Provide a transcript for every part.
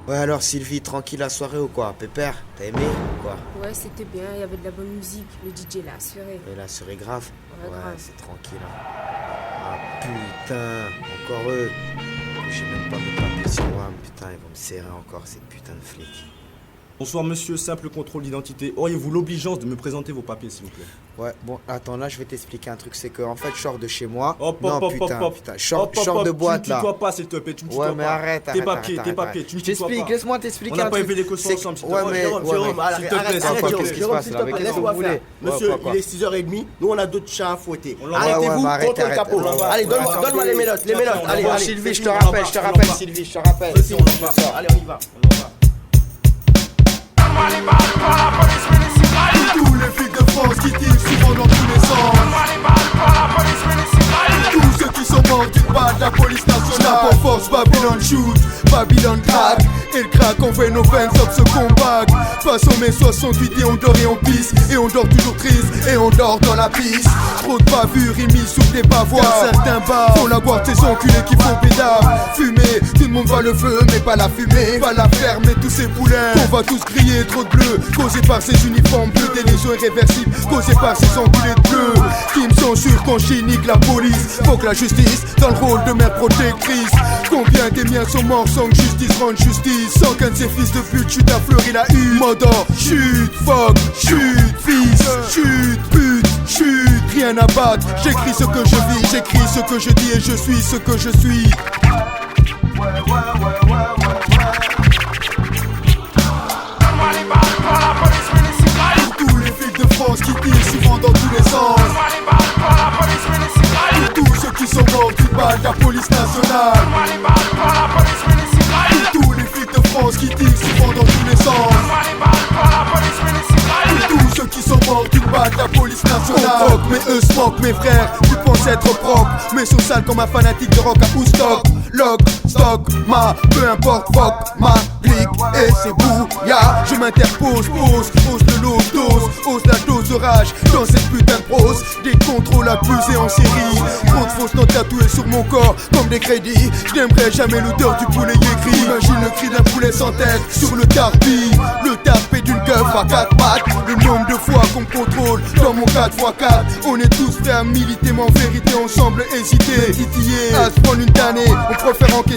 Ouais, alors Sylvie, tranquille la soirée ou quoi? Pépère, t'as aimé ou quoi? Ouais, c'était bien, il y avait de la bonne musique. Le DJ l'a assuré. Et la soirée grave? Ouais, grave. C'est tranquille. Hein. Ah putain, encore eux. J'ai même pas mes papiers sur moi, putain, ils vont me serrer encore ces putains de flics. Bonsoir monsieur, simple contrôle d'identité. Auriez-vous l'obligeance de me présenter vos papiers s'il vous plaît? Ouais, bon, attends, là je vais t'expliquer un truc, c'est que en fait je sors de chez moi. Hop, Non, hop, hop, putain, hop, hop. putain, je sors de boîte Tu me là. tutoies pas s'il te plaît, tu me tutoies Ouais, pas. mais arrête, Tes arrête, papiers, arrête, tes papiers, tu me tutoies J'explique, pas. laisse-moi On t'expliquer n'a un pas truc. élevé les cautions C'est- ensemble, s'il te Ouais, plaît. mais, Jérôme, ouais, Jérôme, mais- arrête, s'il te plaît, arrête, sans arrête, quoi, Jérôme, qu'est-ce qui se Jérôme, passe, s'il là? te Mais plaît, qu'est-ce que laisse-moi vous faire. voulez? Monsieur, Ouais, quoi, il est 6h30, nous on a d'autres chats à fouetter. Ouais, Arrêtez-vous ouais, contre le arrête, capot. arrête. Allez, Ouais, donne-moi les mélottes, les mélottes. Allez, Bon, allez. Sylvie, je c'est te fini, rappelle, on je te va. rappelle, Sylvie, je te rappelle. C'est fini, on va. Allez, on y va. Tous les flics de France qui tirent souvent dans tous les sens. Tous ceux qui sont morts d'une balle de la police nationale. Pour force, Babylone shoot, Babylone crack. Et le crack, on fait nos veines, sauf ce combat. Face au mai 68 et on dort et on pisse. Et on dort toujours triste et on dort dans la piste. Trop de bavures, ils mis sous des pavoirs. Certains bars font la guerre, ces enculés qui font pédale. Fumer, tout le monde voit le feu, mais pas la fumée. Pas la ferme et tous ces poulains. On va tous crier trop de bleu, causé par ces uniformes bleus. Des lésions irréversibles, causées par ces enculés de bleu. Qui me censurent quand j'inique la police. Faut que la justice, dans le rôle de mère protectrice. Combien des miens sont morts sans que justice rende justice. Sans qu'un de ces fils de pute chute à fleurir la une. Mordor, chute, fuck, chute, fils, chute, pute, chute. Rien à battre, j'écris ce que je vis, j'écris ce que je dis et je suis ce que je suis. Tous les flics de France qui tirent souvent dans tous les sens. Tous ceux qui sont morts d'une balle de la police nationale. Tous les flics de France qui tirent souvent dans tous les sens. Tous ceux qui sont morts d'une balle de la police nationale. On croque, mais eux se moquent, mes frères. Tu penses être propre, mais sont sales comme un fanatique de rock à Woodstock. Lock, stock, peu importe, fuck, ma clique et c'est bouillard. Je m'interpose, pose de l'eau, ose la dose de rage dans cette putain de prose. Des contrôles abusés en série. Trop de fausses notes tatouées sur mon corps comme des crédits. Je n'aimerais jamais l'odeur du poulet écrit. Imagine le cri d'un poulet sans tête sur le tarpi. Le tarpé d'une keuf à 4 pattes. Le nombre de fois qu'on me contrôle dans mon 4x4. On est tous prêts à militer, mais en vérité on semble hésiter. Titiller, à se prendre une tannée, on préfère encaisser.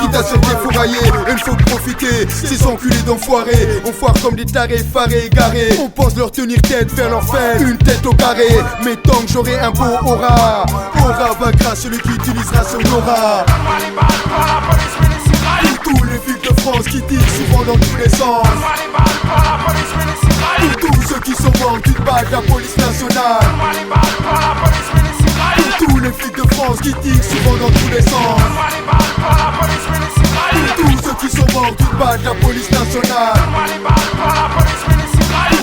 Quitte à se défourailler, et il faut profiter. Ces enculés d'enfoirés, on foire comme des tarés, farés, égarés. On pense leur tenir tête, faire leur fête, une tête au carré. Mais tant que j'aurai un beau aura, aura vaincra celui qui utilisera son aura. Tous les flics de France qui tirent souvent dans tous les sens. Tous ceux qui sont morts d'une balle de la police nationale. Tous les flics de France qui tirent souvent dans tous les sens. Tous ceux qui sont morts d'une balle de la police nationale.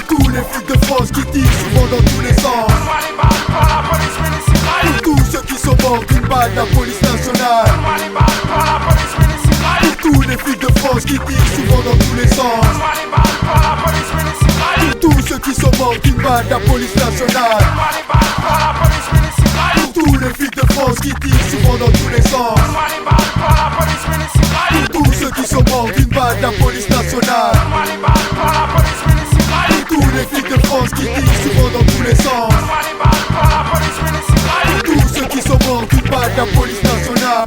Tous les flics de France qui tirent souvent dans tous les sens. Tous ceux qui sont morts d'une balle de la police nationale. Tous les flics de France qui tirent souvent dans tous les sens. Tous ceux qui sont morts d'une balle de la police nationale. Tous les flics de France qui tirent souvent dans tous les sens. Tous ceux qui sont morts d'une balle de la police nationale. Tous les flics de France qui tirent souvent dans tous les sens. Tous ceux qui sont morts d'une balle de la police nationale.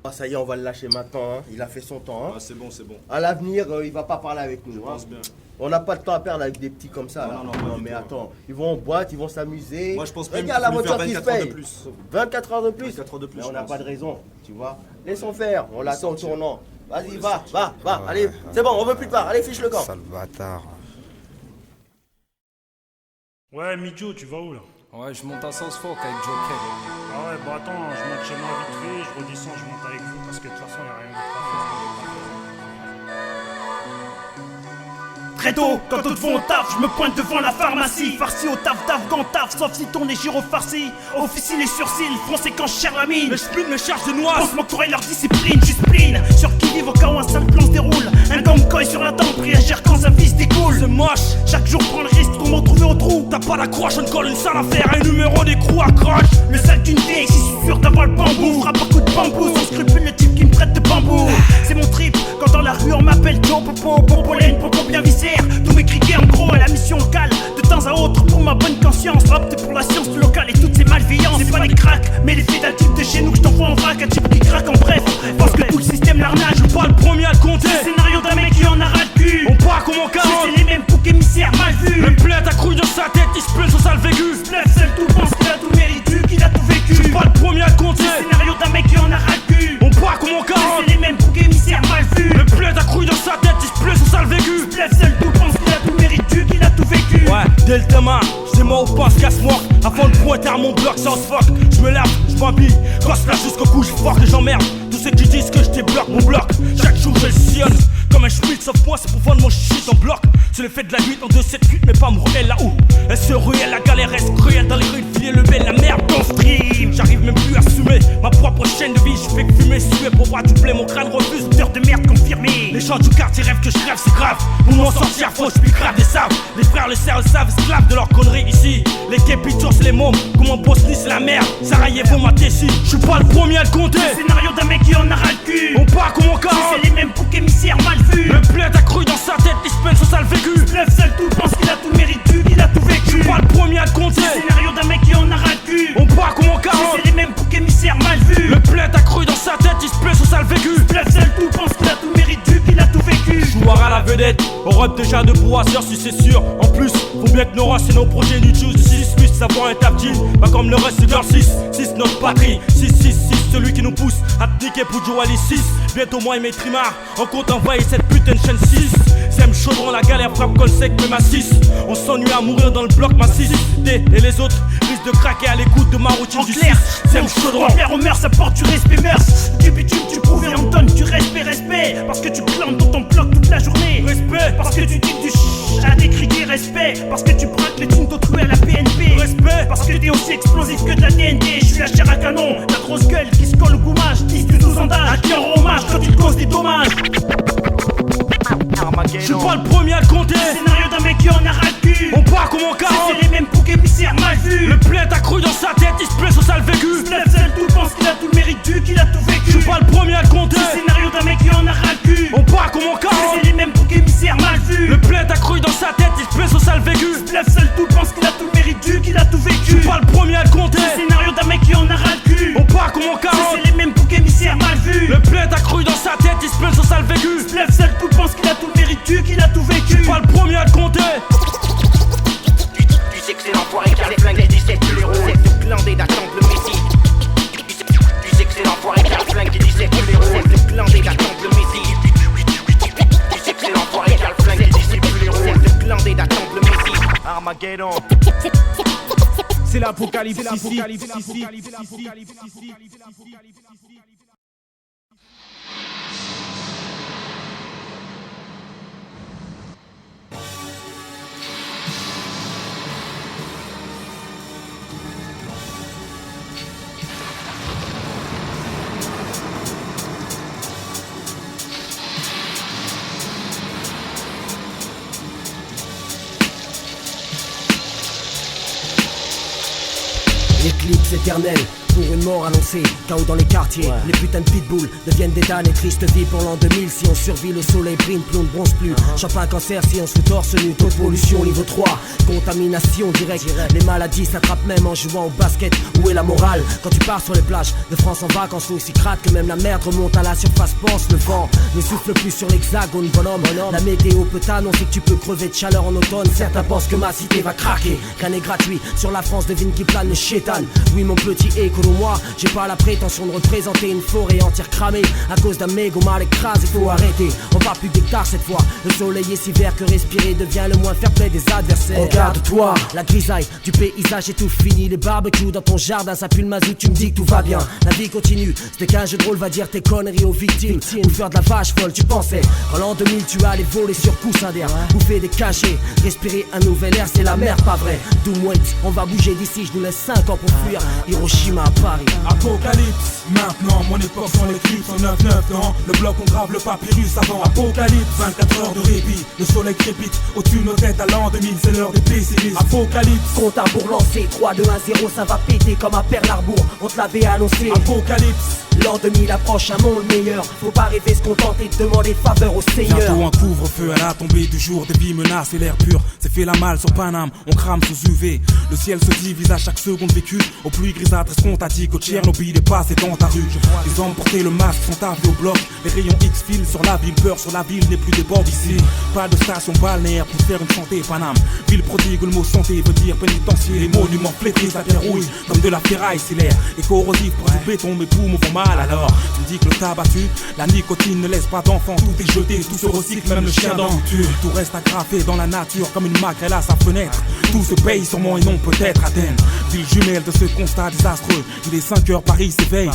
Ah, ça y est, on va le lâcher maintenant. Hein. Il a fait son temps. Hein. Ah, c'est bon, c'est bon. À l'avenir, il va pas parler avec nous. Je Hein. pense bien. On n'a pas de temps à perdre avec des petits comme ça. Non, là. non, pas du mais tout. attends, ils vont en boîte, ils vont s'amuser. Moi, je pense même Regarde qu'il la faut lui voiture faire qui se 24 heures de paye. plus. 24 heures de plus. 24 heures de plus, Mais je on n'a pense. pas de raison, tu vois. Laissons faire, on l'attend au sortir. tournant. Vas-y, le va, sortir. va. Allez, c'est bon, on veut plus de part. Allez, fiche le camp. Sale bâtard. Ouais, Midjo, tu vas où là? Ouais, je monte à South Fork avec Joker. Ah ouais, bah attends, je monte chez moi vite fait, je redescends, je monte avec vous parce que de toute façon, y'a rien d'autre à faire. Très tôt, quand d'autres vont au taf, je me pointe devant la pharmacie. Farci au taf, gant taf, sauf si ton est gyro farci. Officie les surcils, foncé quand je cherche la mine. Le spleen me charge de noix, pense m'octroyer leur discipline. Je spleen, sur qui vive au cas où un sale plan se déroule. Un gant me coille sur la tempe, réagir quand sa vie se découle. C'est moche, chaque jour prends le risque qu'on me retrouve au trou. T'as pas d'accroche, je ne colle une sale affaire, un numéro d'écrou accroche. Le sale d'une vieille, si je suis sûr d'avoir le bambou. Frappe un coup de bambou, sans scrupule le type qui me traite de bambou. C'est mon trip, quand dans la rue on m'appelle Joe Popo, Popolène, Popo bien viscère. Tous mes criquets en gros à la mission locale. De temps à autre pour ma bonne conscience, opte pour la science locale et toutes ces malveillances. C'est pas des cracks, mais les faits d'un type de chez nous que je t'envoie en vrac. Un type qui craque en bref, parce que tout le système l'arnaque. Je suis pas le premier à le compter. Le scénario d'un mec qui en a ras le cul. On part comme en 40. C'est les mêmes boucs émissaires mal vus. Le plaid a crouille dans sa tête, il se plaint sur sale vécu. Bluff seul tout pense qu'il a tout mérité, qu'il a tout vécu. Je suis pas le premier à le compter. Le scénario d'un mec qui en a ras le cul. On part comme en 40. C'est les mêmes boucs émissaires mal vus. Le plaid a crouille dans sa tête, il se plaint sur sale vécu. Bluff seul tout pense qu'il a tout mérité, qu'il a tout vécu. Ouais, dès le thème, c'est moi au passe casse-moi. Avant de pointer à mon bloc sans fuck. Je me lave, je m'habille, gosse là jusqu'au cou, je fuck et j'emmerde. Tous ceux qui disent que je débloque mon bloc. Chaque jour je le sillonne comme un schmitt, sauf moi c'est pour vendre mon shit en bloc. C'est le fait de la nuit en 2-7-8, mais pas me ruelle là-haut. Elle se ruelle, la galère reste cruelle. Dans les rues de filer le bel, la merde dans stream. J'arrive même plus à assumer ma propre chaîne de vie. Je fais que fumer, suer pour voir du blé, mon crâne refuse. Odeur de merde confirmée. Les gens du quartier rêvent que je rêve, c'est grave. Pour m'en sortir, faut je grave des sables. Les frères le servent, esclaves de leur connerie ici. Les képitures c'est les mômes, comme en Bosnie c'est la merde. Sarajevo m'a tessi, je suis pas le premier à le compter. Le scénario d'un mec qui en a ras le cul. On part comme en 40. C'est les mêmes boucs émissaires mal vus. Le plaid a cru dans sa tête, il se peine sur sale vécu. Bluff seul tout pense qu'il a tout mérité, qu'il a tout vécu. Je suis pas le premier à le compter. Le scénario d'un mec qui en a ras le cul. On part comme en 40. C'est les mêmes boucs émissaires mal vus. Le plaid a cru dans sa tête, il se plaît sur sale vécu. Bluff seul tout pense qu'il a tout mérité, qu'il a tout vécu. Joueur à la vedette, on rep déjà de boisseur si c'est sûr. En plus, faut bien que nos races et nos projets nous choose 6 puissent savoir un tap-team. Pas comme le reste de Girl 6, 6 notre patrie. 6, 6, 6, celui qui nous pousse à te niquer pour jouer à les 6. Bientôt moi et mes trimards, on compte envoyer cette putain de chaîne 6. Sème chaudron, la galère frappe col sec, même à 6. On s'ennuie à mourir dans le bloc, ma 6. D et les autres risquent de craquer à l'écoute de ma routine du 6. Sème chaudron, en clair, au meurtre, ça porte du respect, mœurs. Du bitume, tu prouves et on donne du respect, respect. Parce que tu clantes dans ton bloc toute la journée. Respect, parce que tu dis du à des criquets, respect. Parce que tu braques les thunes d'autrui à la PNP. Respect, parce que t'es aussi explosif que de la TNT. Je suis la chair à canon, la grosse gueule qui se colle au goumage. 10 du 12 ans d'âge, à qui en rend hommage quand tu te causes des dommages. Je suis pas le premier à le compter. Le scénario d'un mec qui en a ras le cul. On part comme en 40. C'est les mêmes boucs émissaires mal vus. Le plaid a cru dans sa tête, il se plaît sur sale vécu. Bluff seul tout pense qu'il a tout le mérite du, qu'il a tout vécu. Je suis pas le premier à le compter. Le scénario d'un mec qui en a ras le cul. On part comme en 40. C'est les mêmes boucs émissaires mal vus. Le plaid a cru dans sa tête, il se plaît sur sale vécu. Bluff seul tout pense qu'il a tout le mérite du, qu'il a tout vécu. Je suis pas le premier à le compter. Le scénario d'un mec qui en a ras le cul. On part comme en 40. C'est les mêmes boucs émissaires mal vus. Le plaid a cru dans sa tête, il se plaît sur sale vécu. Bluff seul tout pense qu'il a tout le mérite du, qu'il a tout vécu. Je suis pas le premier à le compter. Tu sais que c'est l'enfoiré qui a les flingues, qui dissèque tous les rôles. C'est le clandé d'attendre le messie. Tu sais que c'est l'enfoiré qui a le flingue, qui dissèque tous les rôles. C'est le clandé d'attendre le messie. Tu sais que c'est l'enfoiré qui a le flingue, qui dissèque tous les rôles. C'est le clandé d'attendre le messie. Armageddon. C'est l'apocalypse ici. Éclipse éternelle pour une mort annoncée, chaos dans les quartiers, les putains de pitbulls deviennent des damnes et tristes vies pour l'an 2000. Si on survit, le soleil brille, plus on ne bronze plus. Champagne cancer si on se torse nu, taux de pollution niveau 3, contamination directe. Les maladies s'attrapent même en jouant au basket. Où est la morale quand tu pars sur les plages de France en vacances, aussi crade que même la merde remonte à la surface. Pense le vent ne souffle plus sur l'hexagone, bonhomme. La météo peut t'annoncer que tu peux crever de chaleur en automne. Certains pensent que ma cité va craquer, rien n'est gratuit. Sur la France devine qui plane le chétan. Oui mon petit écolo pour moi, j'ai pas la prétention de représenter une forêt entière cramée à cause d'un mégot mal écrasé, faut arrêter. On va plus d'hectares cette fois. Le soleil est si vert que respirer devient le moins fair play des adversaires. Regarde-toi, la grisaille du paysage est tout fini. Les barbecues dans ton jardin, ça pue le mazout, tu me dis que tout va bien. La vie continue, c'était qu'un jeu de rôle, va dire tes conneries aux victimes. Ou faire de la vache folle, tu pensais qu'en l'an 2000 tu allais voler sur coussin d'air, bouffer des cachets, respirer un nouvel air, c'est la merde, pas vrai. Doom-wait, on va bouger d'ici, je nous laisse 5 ans pour fuir Hiroshima à Paris. Apocalypse, maintenant mon époque sans l'éclipse. En 9-9 dans le bloc on grave le papyrus avant Apocalypse. 24 heures de répit, le soleil crépite au-dessus de nos têtes à l'an 2000, c'est l'heure des pessimistes. Apocalypse, compte à pour lancer 3, 2, 1, 0, ça va péter comme à Pearl Harbor, on te l'avait annoncé. Apocalypse, l'an 2000 approche, un monde meilleur, faut pas rêver, se contenter de demander faveur au Seigneur. bientôt un couvre-feu à la tombée du jour, des vies menacent et l'air pur c'est fait la malle sur Paname, on crame sous UV. Le ciel se divise à chaque seconde vécue, aux pluies grisâtres, est-ce qu'on t'a dit que Tchernobyl est passé dans ta rue? Les hommes portés le masque sont arrivés au bloc, les rayons X filent sur la ville, peur sur la ville n'est plus des bords d'ici. Pas de station balnéaire pour faire une santé Paname, ville prodigue, le mot santé veut dire pénitencier. Les monuments flétris, la pierre rouille comme de la ferraille, c'est l'air est corrosif pour du béton, mes poumons vont mal. Alors tu me dis que le tabac tue, la nicotine ne laisse pas d'enfants, tout est jeté, tout se recycle, même le chien dent tue. Tout reste agrafé dans la nature comme une maquerelle à sa fenêtre. Tout se paye sûrement et non peut-être Athènes, ville jumelle de ce constat désastreux. Il est 5h, Paris s'éveille,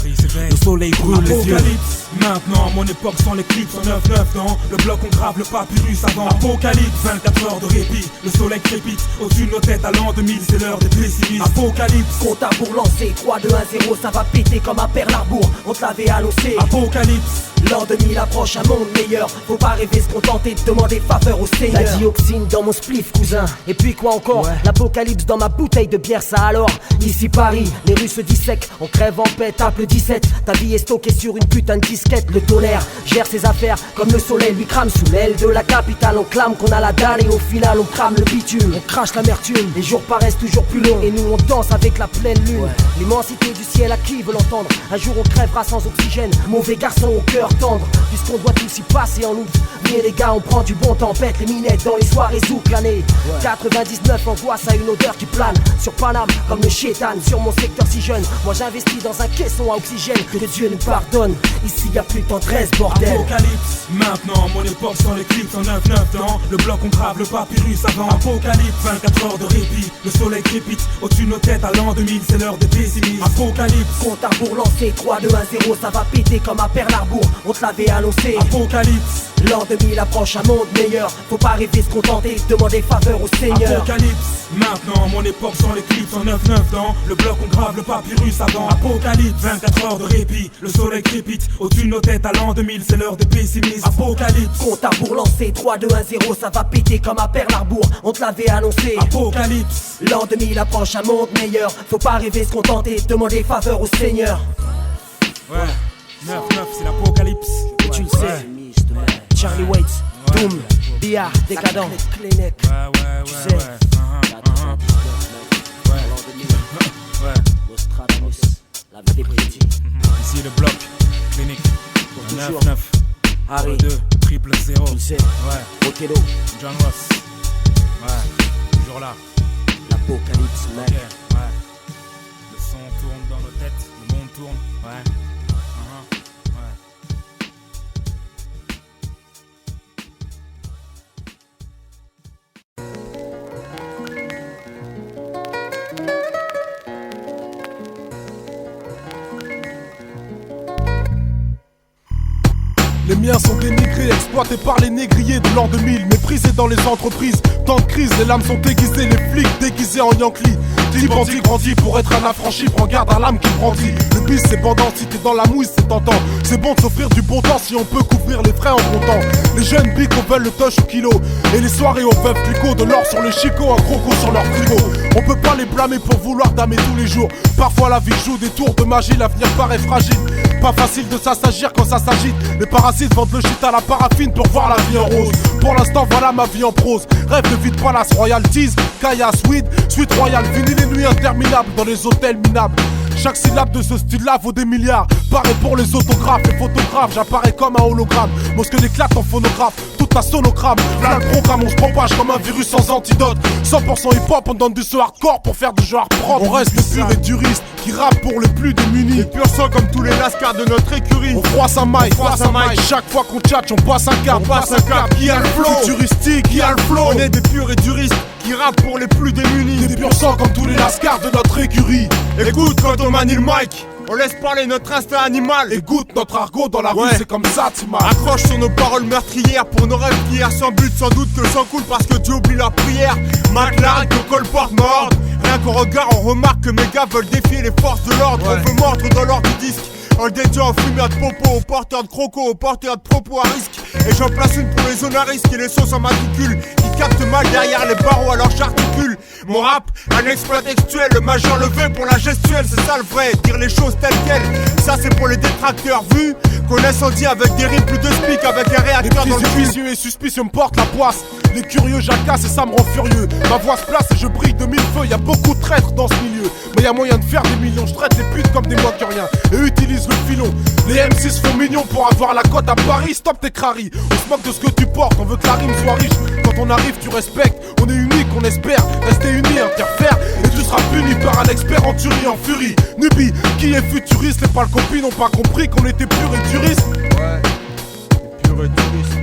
le soleil brûle les yeux. Apocalypse, maintenant mon époque sans l'éclipse. En 9-9 dans le bloc on grave le papyrus avant Apocalypse. 24 heures de répit, le soleil crépite au-dessus de nos têtes à l'an 2000, c'est l'heure des pessimistes. Apocalypse, compte à pour lancer 3, 2, 1, 0, ça va péter comme à Pearl Harbor, on te l'avait annoncé. Apocalypse, l'an 2000 approche, un monde meilleur, faut pas rêver, se contenter de demander faveur au Seigneur. La dioxine dans mon spliff cousin, et puis quoi encore, l'apocalypse dans ma bouteille de bière, ça alors. Ici Paris, les rues se dissèquent, on crève en paix, tape le 17. Ta vie est stockée sur une putain de disquette. Le tonnerre gère ses affaires comme le soleil lui crame sous l'aile de la capitale. On clame qu'on a la dalle et au final on crame le bitume. On crache l'amertume, les jours paraissent toujours plus longs et nous on danse avec la pleine lune. L'immensité du ciel, à qui veut l'entendre? Un jour on crèvera sans oxygène, mauvais garçon au cœur tendre, puisqu'on doit tous y passer en août. Mais les gars, on prend du bon temps, pète les minettes dans les soirées zouk. L'année 99, angoisse à une odeur qui plane sur Paname comme le chétan sur mon secteur si jeune. Moi j'investis dans un caisson à oxygène, que Dieu nous pardonne. Ici y'a plus de tendresse, bordel. Apocalypse, maintenant mon époque sans l'éclipse. En 9-9 dans le bloc on grave le papyrus avant Apocalypse. 24 heures de répit, le soleil crépite au-dessus de nos têtes à l'an 2000, c'est l'heure des pessimistes. Apocalypse, compte à pour lancer 3, 2, 1, 0, ça va péter comme à Pearl Harbor, on te l'avait annoncé. Apocalypse, l'an 2000 approche, un monde meilleur, faut pas rêver, se contenter de demander faveur au Seigneur. Apocalypse, maintenant mon époque sans l'éclipse. En 9-9 dans le bloc on grave le papyrus avant Apocalypse. 24 heures de répit, le soleil crépite au-dessus de nos têtes à l'an 2000, c'est l'heure des pessimistes. Apocalypse, compte à pour lancer 3, 2, 1, 0, ça va péter comme à Pearl Harbor, on te l'avait annoncé. Apocalypse, l'an 2000 approche, un monde meilleur, faut pas rêver, se contenter de demander faveur au Seigneur. Ouais, 9-9 c'est l'apocalypse. Et tu le sais, Charlie Waits, Doom, Bia, Décadent, Kleenex. Tu sais, Nostradamus, la vie des prédits. Ici le bloc, clinique, 9-9, Harry, 2, 000. tu le sais, Okello, John Ross, ouais, toujours là. L'apocalypse, mec. Okay, ouais. Le son tourne dans nos têtes, le monde tourne, ouais. Les miens sont dénigrés, exploités par les négriers de l'an 2000, méprisés dans les entreprises. Tant de crise, les lames sont aiguisées, les flics déguisés en Yankee. Dit bandit grandit pour être un affranchi, prends garde à l'âme qui brandit. Le bis c'est bandant, si t'es dans la mouille c'est tentant. C'est bon de s'offrir du bon temps si on peut couvrir les frais en comptant. Les jeunes bics veulent le touch au kilo, et les soirées aux veuves clicots, de l'or sur le chicot, un croco sur leur frigo. On peut pas les blâmer pour vouloir damer tous les jours. Parfois la vie joue des tours de magie, l'avenir paraît fragile. Pas facile de s'assagir quand ça s'agite. Les parasites vendent le shit à la paraffine pour voir la vie en rose. Pour l'instant voilà ma vie en prose. Rêve de vie de palace, royalties, caillasse, weed, suite royale. Fini les nuits interminables dans les hôtels minables. Chaque syllabe de ce style-là vaut des milliards. barré pour les autographes. Les photographes, j'apparais comme un hologramme. Mosque d'éclate en phonographe, toute la sonogramme. Là le programme, on se propage comme un virus sans antidote. 100% hip-hop, on donne du ce hardcore pour faire du jeu hard propre. On reste pur et duriste, qui rappe pour les plus démunis. Les pur sang comme tous les lascars de notre écurie. On froisse un mic, chaque fois qu'on tchatche, on passe un cap. Qui a le flow futuristique, qui a le flow. On est des purs et duristes qui rappent pour les plus démunis. Des pur sang comme tous les lascars de notre écurie. Écoute quand on manie le mic, on laisse parler notre instinct animal. Écoute notre argot dans la rue, c'est comme ça, Tima. Accroche sur nos paroles meurtrières pour nos rêves d'hier sans but, sans doute que le sang coule parce que Dieu oublie la prière. McLaren, que colporte mordre. Rien qu'au regard, on remarque que mes gars veulent défier les forces de l'ordre. On veut mordre dans l'ordre du disque. En le dédiant aux fumeurs de popo, aux porteurs de crocos, aux porteurs de propos à risque. Et j'en place une pour les zones à risque et les sauces en matricule qui captent mal derrière les barreaux alors j'articule. Mon rap, un exploit textuel, le majeur levé pour la gestuelle, c'est ça le vrai, dire les choses telles quelles. Ça c'est pour les détracteurs, vu qu'on incendie avec des rimes plus de speak, avec un réacteur dans le cul. Vicieux et suspicieux me portent la poisse. Les curieux jacassent et ça me rend furieux. Ma voix se place et je brille de mille feux. Y'a beaucoup de traîtres dans ce milieu, mais y'a moyen de faire des millions. Je traite les putes comme des moins que rien et utilise le filon. Les M6 se font mignons pour avoir la cote à Paris. Stop tes craries, on se moque de ce que tu portes. On veut que la rime soit riche. Quand on arrive tu respectes. On est unique, on espère rester unis, interfère. Et tu seras puni par un expert en tuerie, en furie. Nubi, qui est futuriste, les pâles copines n'ont pas compris qu'on était pur et duriste. Ouais, pur et duriste.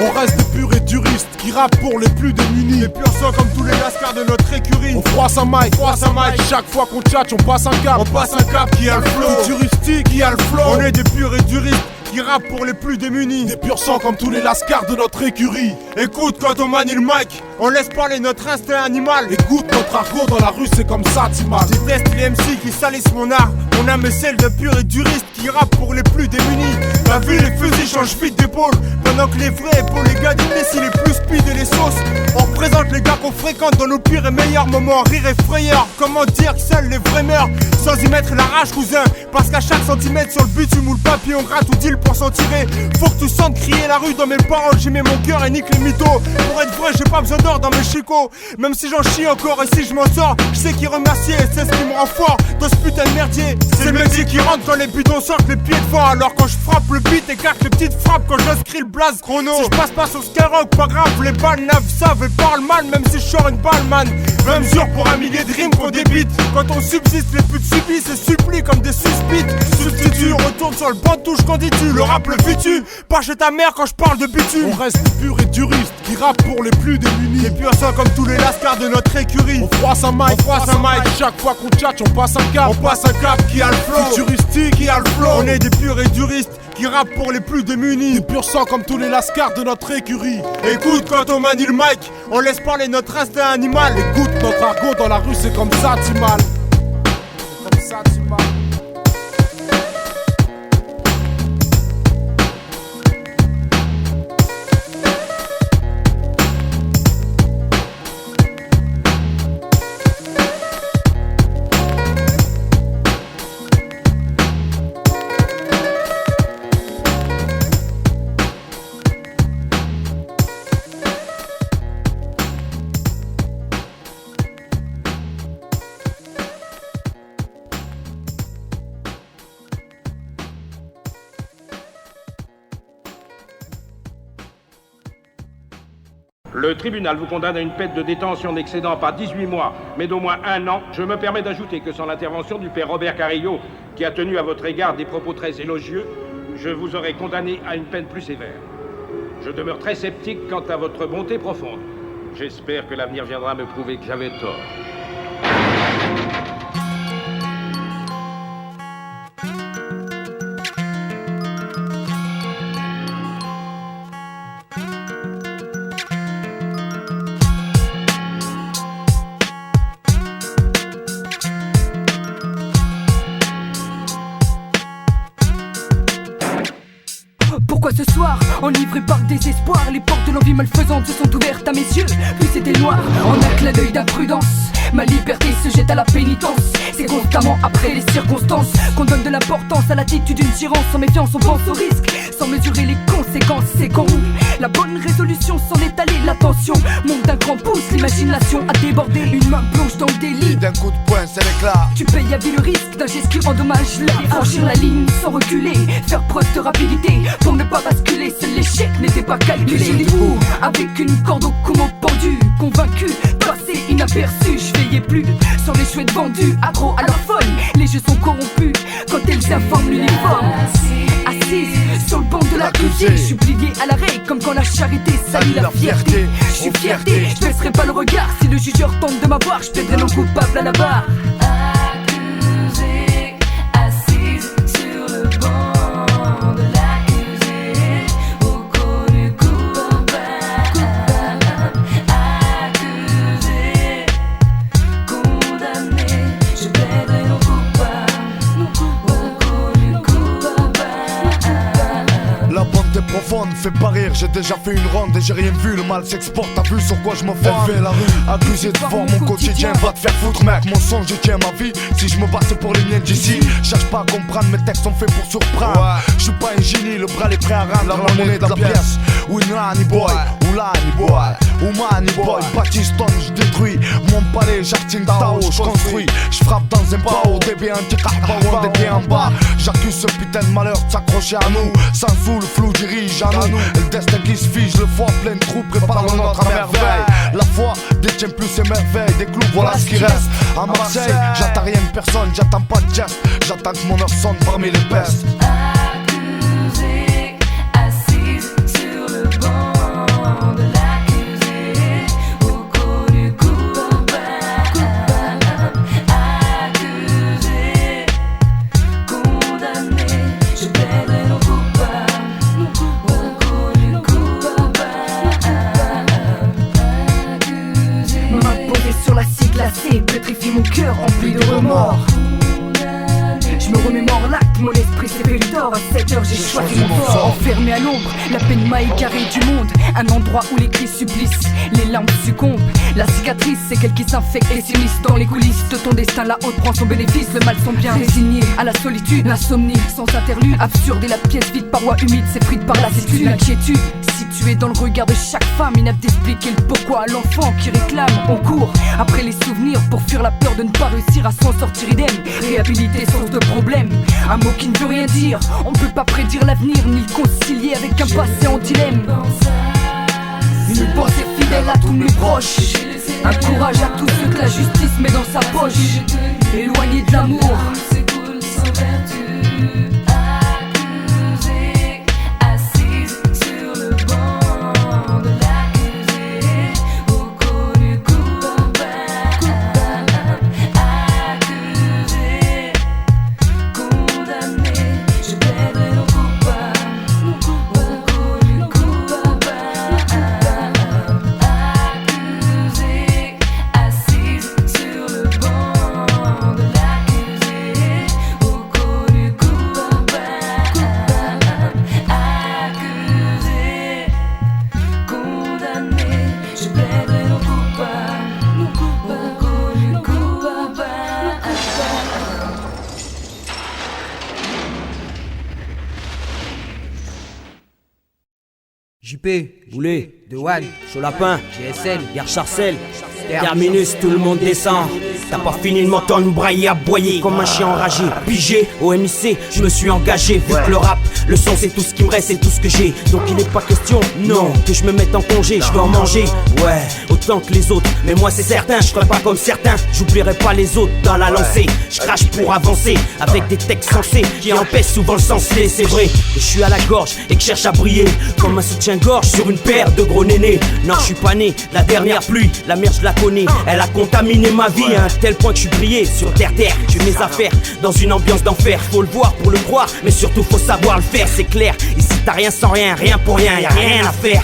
On reste des purs et duristes qui rappent pour les plus démunis. Les pur sang comme tous les lascars de notre écurie. On froisse un mic, chaque fois qu'on tchatche, on passe un cap. On passe un cap qui a le flow. Futuristique, qui a le flow. On est des purs et duristes qui rappent pour les plus démunis. Des pur sang comme tous les lascars de notre écurie. Écoute quand on manie le mic, on laisse parler notre instinct animal. Écoute notre argot dans la rue, c'est comme ça, Timal. Je déteste les MC qui salissent mon art. Mon âme est celle de pur et duriste qui rappe pour les plus démunis. La vie, les fusils changent vite d'épaule, pendant que les vrais pour les gars d'ici les plus speed et les sauces. On représente les gars qu'on fréquente dans nos pires et meilleurs moments. Rire et frayeur, comment dire que seuls les vrais meurent sans y mettre la rage, cousin. Parce qu'à chaque centimètre sur le but, tu moules papier, on gratte ou deal pour s'en tirer. Faut que tu sentes crier la rue dans mes paroles. J'y mets mon cœur et nique les mythos. Pour être vrai, j'ai pas besoin d'or dans mes chicots. Même si j'en chie encore et si je m'en sors, je sais qui remercier et c'est ce qui me rend fort dans ce putain de merdier. C'est le métier qui rentre quand les bidons sortent les pieds devant. Alors quand je frappe le beat, écarte les petites frappes quand j'inscris le blaze chrono. Si je passe pas sur Skyrock, pas grave, les balles naves savent et parlent mal. Même si je sors une balle, man. Même mesure pour un millier de rimes qu'on débite. Quand on subsiste, les putes subissent et supplient comme des suspites. Substitut, retourne sur le banc de touche quand dis-tu. Le rap le futu, pas chez ta mère quand je parle de bitume. On reste pur et duriste qui rappe pour les plus démunis. Les pur sang comme tous les lascars de notre écurie. On froisse un mic, chaque fois qu'on tchatche, on passe un cap. On passe un cap qui a le flow. Futuristique, qui a le flow. On est des purs et duristes qui rappent pour les plus démunis. Des pur sang comme tous les lascars de notre écurie. Écoute quand on manie le mic, on laisse parler notre instinct animal. Écoute notre argot dans la rue, c'est comme ça, Timal. C'est comme ça, Timal. Le tribunal vous condamne à une peine de détention n'excédant pas 18 mois, mais d'au moins 1 an. Je me permets d'ajouter que sans l'intervention du père Robert Carillo, qui a tenu à votre égard des propos très élogieux, je vous aurais condamné à une peine plus sévère. Je demeure très sceptique quant à votre bonté profonde. J'espère que l'avenir viendra me prouver que j'avais tort. Pourquoi ce soir, enivré par désespoir, les portes de l'envie malfaisante se sont ouvertes à mes yeux. Puis c'était noir, en un clin d'œil d'imprudence. Ma liberté se jette à la pénitence. C'est constamment après les circonstances qu'on donne de l'importance à l'attitude d'une tyran. Sans méfiance on pense au risque, sans mesurer les conséquences. C'est quand la bonne résolution s'en est allée. L'attention monte d'un grand pouce, l'imagination a débordé. Une main plonge dans le délit. D'un coup de poing, c'est l'éclat. Tu payes à vie le risque d'un geste qui endommage la vie. Franchir la ligne sans reculer, faire preuve de rapidité pour ne pas basculer. Seul l'échec n'était pas calculé. Debout, avec une corde au cou pendu, convaincu, passé inaperçu. Je veillais plus sur les chouettes vendus, accro à leur folle. Les jeux sont corrompus quand elles informent l'uniforme. Assise sur le banc de l'accusé, je suis plié à l'arrêt comme quand la charité salit la fierté. Je suis fierté, je baisserai pas le regard. Si le jugeur tente de m'avoir, je plaiderai non coupable à la barre. Accusé, assise sur le banc de l'accusé, au connu coupable. Accusé, condamné, je plaiderai non coupable. Au connu coupable. La bande est profonde, fait pas rire. J'ai déjà fait une ronde et j'ai rien vu. Le mal s'exporte, t'as vu sur quoi je me forme. Elle fait la rue, abusé de voir mon quotidien. Va te faire foutre, mec. Mon son, j'y tiens ma vie. Si je me battais pour les miens d'ici, cherche pas à comprendre, mes textes sont faits pour surprendre. Je suis pas un génie, le bras est prêt à rendre la monnaie de la pièce. Winrani boy, Oulani boy, Oumani boy, Batiston, je détruis mon palais, j'artine Tao, je construis, je frappe dans un bao, DB anti-kahba ou un DB en bas. J'accuse ce putain de malheur de s'accrocher à nous. Sans sous, le flou dirige à nous. Et le destin qui se fige, le foie plein de trous, prépare le nôtre à merveille. La foi détient plus ses merveilles, des clous, voilà ce qui reste. À Marseille, j'attends rien de personne, j'attends pas de geste. J'attends que mon heure sonne parmi les pestes. Accusé, assise sur le banc de l'accusé, au connu coupable. Accusé, condamné, je plaiderai non coupable. Au connu coupable. Main posée sur la scie glacée, pétrifie mon cœur rempli de remords. Je me remémore l'acte, mon esprit s'est fait le tort. À 7h j'ai choisi mon sort. Enfermé à l'ombre, la peine m'a égaré du monde. Un endroit où les cris supplissent, les larmes succombent. La cicatrice, c'est qu'elle qui s'infecte et s'immisce dans les coulisses de ton destin. La haute prend son bénéfice, le mal sont bien résignés à la solitude, l'insomnie sans interlude. Absurde et la pièce vide, paroi humide, s'effrite par lassitude. L'inquiétude, située dans le regard de chaque femme, inapte d'expliquer le pourquoi à l'enfant qui réclame. On court après les souvenirs pour fuir la peur de ne pas réussir à s'en sortir idem. Réhabilité, source de problème, un mot qui ne veut rien dire. On ne peut pas prédire l'avenir ni le concilier avec un passé en dilemme. Une pensée fidèle à tous mes proches, un courage à tous ceux que la justice met dans sa poche. Éloigné de l'amour, S'écoule sans vertu. Accusé, assise sur le banc de l'accusé, au connu coupable. Accusé, condamné, je plaiderai non coupable. Au connu coupable. Accusé, assise sur le banc de l'accusé, au connu coupable. Accusé, condamné, je plaiderai non coupable. Au connu coupable. JP, Boulet, Dewan, Cholapin, GSL, Yarcharcel, Terminus, tout le monde descend. T'as pas fini de m'entendre brailler, aboyer comme un chien enragé. Pigé, au MIC, je me suis engagé. Vu que le rap, le son c'est tout ce qui me reste, c'est tout ce que j'ai. Donc il n'est pas question, non, que je me mette en congé. Je dois en manger, ouais, autant que les autres. Mais moi c'est certain, je ferai pas comme certains. J'oublierai pas les autres dans la lancée. Je crache pour avancer, avec des textes sensés qui empêchent souvent le sensé. C'est vrai que je suis à la gorge et que je cherche à briller comme un soutien-gorge sur une paire de gros nénés. Non, je suis pas né, la dernière pluie, la merde je la connais. Elle a contaminé ma vie à un tel point que je suis brillé sur terre. J'ai mes affaires dans une ambiance d'enfer. Faut le voir pour le croire, mais surtout faut savoir le faire. C'est clair, ici t'as rien sans rien, rien pour rien, y'a rien à faire.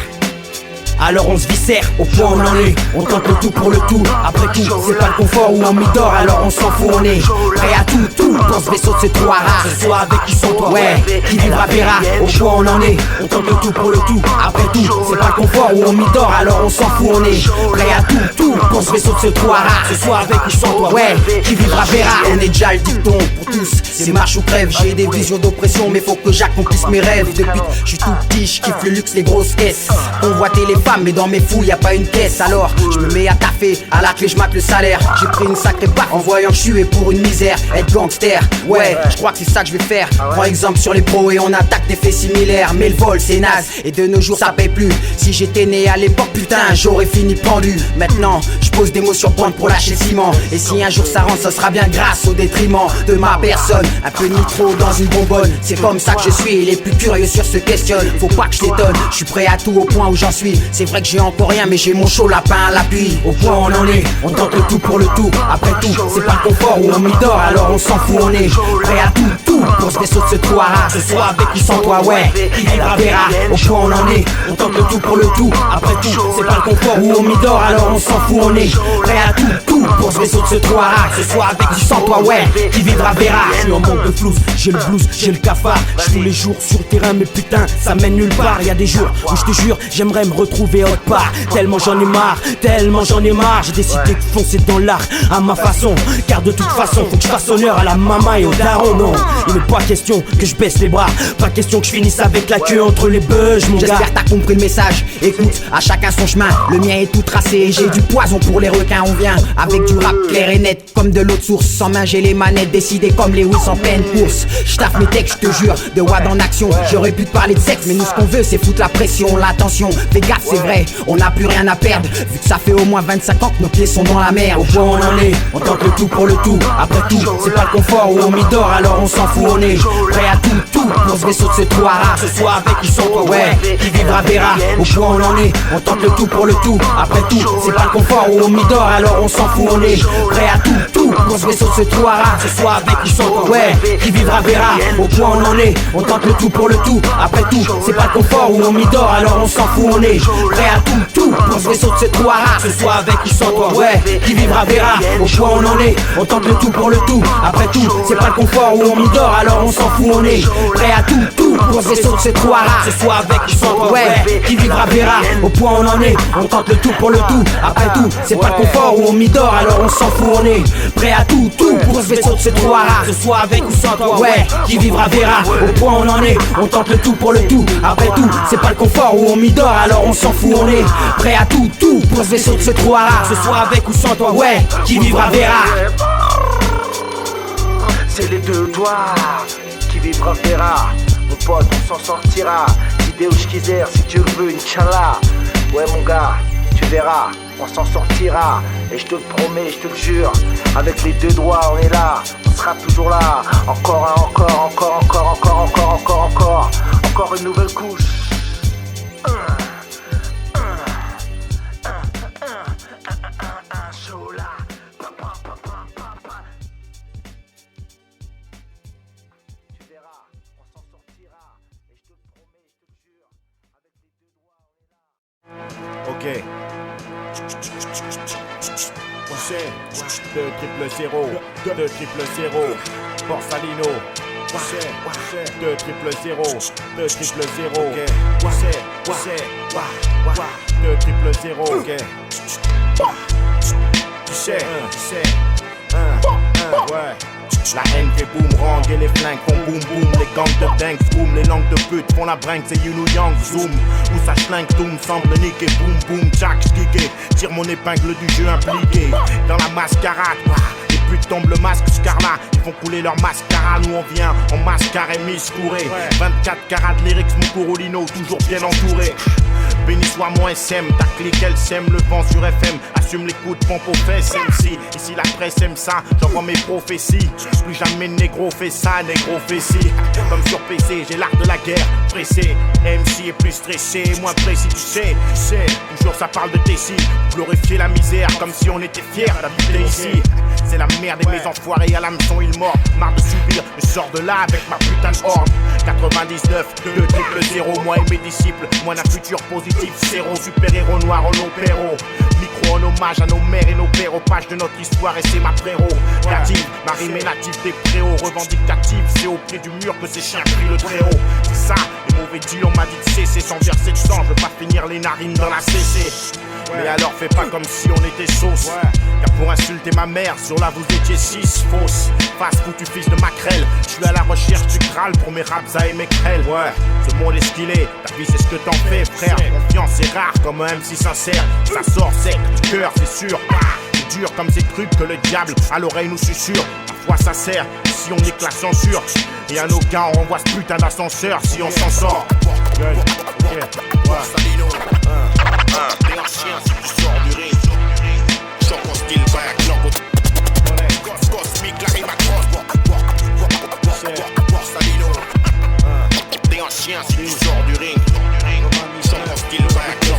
Alors on se viscère, au point où on en est. On tente le tout pour le tout. Après tout, c'est pas le confort où on m'y dort. Alors on s'en fout, on est prêt à tout, tout. Dans ce vaisseau c'est trop rare. Ce soit avec qui sont toi, ouais, qui vivra verra. Au point où on en est, on tente le tout pour le tout. Après tout, c'est pas le confort où on m'y dort. Alors on s'en fout, on est prêt à tout, tout. Dans ce vaisseau c'est trop rare. Ce soit avec qui sont toi, ouais, qui vivra verra. On est déjà le dicton pour tous, c'est marche ou crève. J'ai des visions d'oppression, mais faut que j'accomplisse mes rêves. Depuis que je suis tout petit, je kiffe le luxe, les grosses caisses. Convoiter les femme, mais dans mes fouilles y a pas une caisse. Alors je me mets à taffer, à la clé je mate le salaire. J'ai pris une sacrée baffe en voyant que je suis pour une misère. Être gangster, ouais, je crois que c'est ça que je vais faire. Prends exemple sur les pros et on attaque des faits similaires. Mais le vol c'est naze et de nos jours ça paye plus. Si j'étais né à l'époque, putain, j'aurais fini pendu. Maintenant, je pose des mots sur pointe pour lâcher le ciment. Et si un jour ça rentre, ça sera bien grâce au détriment de ma personne. Un peu nitro dans une bonbonne, c'est comme ça que je suis. Les plus curieux sur ce questionnent, faut pas que je t'étonne. Je suis prêt à tout au point où j'en suis. C'est vrai que j'ai encore rien, mais j'ai mon chaud lapin à l'appui. Au point où on en est, on tente le tout pour le tout. Après tout, c'est pas le confort où on m'y dort, alors on s'en fout, on est prêt à tout pour ce vaisseau de ce trou à rats. Ce soir avec ou sans toi, ouais, qui vivra verra. Au point où on en est, on tente le tout pour le tout. Après tout, c'est pas le confort où on m'y dort, alors on s'en fout, on est prêt à tout pour ce vaisseau de ce trou à rats. Ce soir avec ou sans toi, ouais, qui vivra verra. Je suis en manque de flouze, j'ai le blues, j'ai le cafard. J'suis tous les jours sur le terrain, mais putain, ça mène nulle part. Y'a des jours où je te jure, j'aimerais me retrouver autre part. Tellement j'en ai marre, j'ai décidé de foncer dans l'art à ma façon. Car de toute façon, faut que je fasse honneur à la maman et au daron. Non, il n'est pas question que je baisse les bras, pas question que je finisse avec la queue entre les beuges, mon gars. J'espère t'as compris le message. Écoute, à chacun son chemin, le mien est tout tracé. J'ai du poison pour les requins, on vient avec du rap clair et net comme de l'eau de source. Sans main j'ai les manettes, décidé comme les Lewis en pleine course. J'taffe mes textes, je te jure, de Wad en action. J'aurais pu te parler de sexe, mais nous ce qu'on veut c'est foutre la pression, l'attention. Fais gaffe, c'est vrai, on n'a plus rien à perdre. Vu que ça fait au moins 25 ans que nos pieds sont dans la mer. Au point où on en est, on tente le tout pour le tout. Après tout, c'est pas le confort où on m'y dort, alors on s'en fout, on est prêt à tout pour ce vaisseau de ce trou à rats. Ce soir avec ou sans toi, ouais, qui vivra verra. Au point où on en est, on tente le tout pour le tout. Après tout, c'est pas le confort où on m'y dort, alors on s'en fout, on est prêt à tout pour ce vaisseau de ce trou à rats. Ce soir avec ou sans toi, ouais, qui vivra verra. Au point où on en est, on tente le tout pour le tout. Après tout, c'est pas le confort où on m'y dort, alors on s'en fout, on est prêt à tout pour ce vaisseau de ce trou à rats. Ce soir avec ou sans toi, ouais, qui vivra verra. Au point où on en est, on tente le tout pour le tout. Après tout, c'est pas le confort où on m'y dort, alors on s'en fout, on est prêt à tout pour ce vaisseau de ce trou à rats. Ce soir avec ou sans toi, ouais, qui vivra verra. Au point où on en est, on tente le tout pour le tout. Après tout, c'est pas le confort où on m'y dort, alors on s'en fout, on est prêt à tout pour ce vaisseau de ce trou à rats. Ce soir avec ou sans toi, ouais, qui vivra verra. Au point où on en est, on tente le tout pour le tout. Après tout, c'est pas le confort où on m'y dort, alors on s'en fout, on est prêt à tout pour ce vaisseau de ce trou à rats. Ce soir avec ou sans toi, ouais, qui vivra verra. C'est les deux doigts qui vivra verra. Mon pote, on s'en sortira. Idée ou schkizer, si tu le veux, Inch'Allah. Ouais mon gars, tu verras, on s'en sortira. Et je te le promets, je te le jure, avec les deux doigts on est là, on sera toujours là. Encore une nouvelle couche. Ok. C'est 2 0 0 2 0 0 Borsalino. 2 0 0 2 0 0 2 0 0 ok. Tu sais, ouais. La haine fait boomerang et les flingues font boum boum. Les gangs de dingue boum, les langues de pute font la bringue. C'est you ou yang zoom, où ça schlingue doom semble niquer boum boum. Jack stické, tire mon épingle du jeu impliqué dans la mascarade. Les putes tombent le masque scarlat, ils font couler leur mascara. Nous on vient en mascara et miscouré. 24 carats de lyrics, mon Corolino toujours bien entouré. Béni soit mon SM, ta clique elle sème le vent sur FM. Assume les coups de pompe aux fesses MC. Ici la presse aime ça, j'envoie mes prophéties. Plus jamais négro fait ça, négro fait ci. Comme sur PC, j'ai l'art de la guerre, pressé. MC est plus stressé, moins précis, tu sais. Toujours ça parle de Tessie. Glorifier la misère comme si on était fiers d'habiter ici. C'est la merde et mes enfoirés à l'hameçon ils mordent. Marre de subir, je sors de là avec ma putain de horde. 99, 2 0 0, moi et mes disciples. Moi d'un futur positif, zéro. Super-héros noir en opéro. Micro en hommage à nos mères et nos pères. Aux pages de notre histoire et c'est ma préro. Native, ma rime est native des préaux. Revendicative, c'est au pied du mur que ces chiens crient le très haut. C'est ça, les mauvais deals on m'a dit de cesser. Sans verser de sang, je veux pas finir les narines dans la CC. Mais alors fais pas comme si on était sauce. Car pour insulter ma mère, sur là vous étiez 6 fausses. Face foutu fils de maquerelle. Je suis à la recherche du Graal pour mes raps à émecrel. Ouais, ce monde est ce qu'il est. Ta vie c'est ce que t'en fais, frère. Confiance est rare comme un MC sincère. Ça sort sec du cœur, c'est sûr. C'est dur comme ces trucs que le diable à l'oreille nous susurre. Parfois ça sert, si on nique la censure. Et à nos gars on renvoie ce putain d'ascenseur si on s'en sort. T'es un chien si tu sors du ring. Choc en style back, lock. Cosmique, la rime accroche. Borsalino. T'es un chien si tu sors du ring. Choc en style back, lock.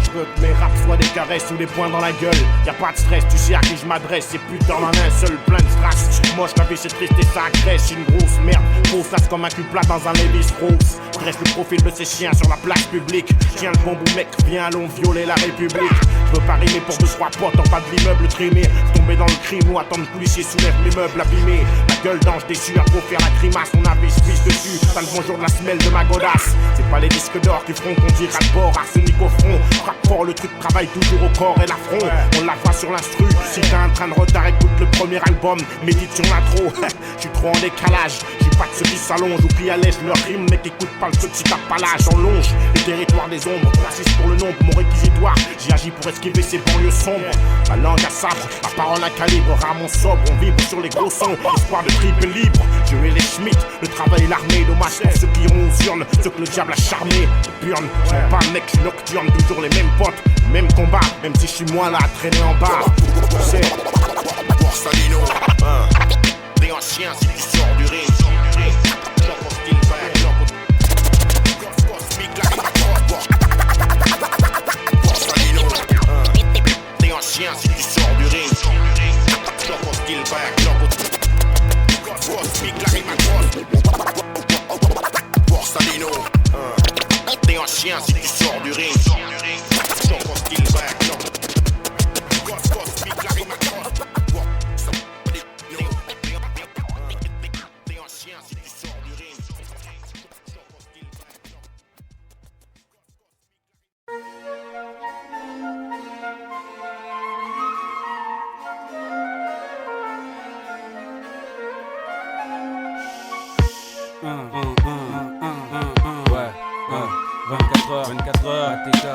Je veux que mes raps soient des caresses ou des poings dans la gueule. Y'a pas de stress, tu sais à qui je m'adresse. C'est putain en un seul, plein de strass. Moche, la vie c'est triste et ça agresse. Une grosse merde, faux face comme un cul plat dans un Levi's Rose. Dresse le profil de ces chiens sur la place publique. Tiens le bon bout mec, viens allons violer la République. Je veux pas rimer pour 2-3 potes en bas de l'immeuble trimé. Tomber dans le crime ou attendre que policier soulève les meubles abîmés. La gueule d'ange déçu, à trop faire la grimace. On a pisse dessus, t'as le bonjour de la semelle de ma godasse. C'est pas les disques d'or qui feront qu'on dira le bord, arsenic au front. Frappe fort, le truc travaille toujours au corps et l'affront. On la voit sur l'instru. Si t'as un train de retard, écoute le premier album. Médite sur l'intro. J'suis trop en décalage. J'suis pas de ceux qui s'allongent ou qui allègent leur rime, mais qui écoutent pas le truc si t'as pas l'âge. On longe le territoire des ombres. 3-6 pour le nombre, mon réquisitoire. J'y agis pour esquiver ces banlieues sombres. Ma langue à sabre, ma parole à calibre. Ramon sobre, on vibre sur les gros sons. Espoir de triple libre. Dieu et les Schmitt, le travail et l'armée. Dommage pour ceux qui iront aux urnes, ceux que le diable a charmé. Burn, j'suis pas mec, j'suis nocturne, toujours les mêmes potes. Même combat, même si je suis moins là à traîner en bas. C'est Borsalino. T'es un chien si tu sors du ring. Cosmique, la Borsalino. T'es un chien si tu sors du ring. Cosmique, la Borsalino. T'es un chien si tu sors du ring. Ouais, 24 heures, ATK,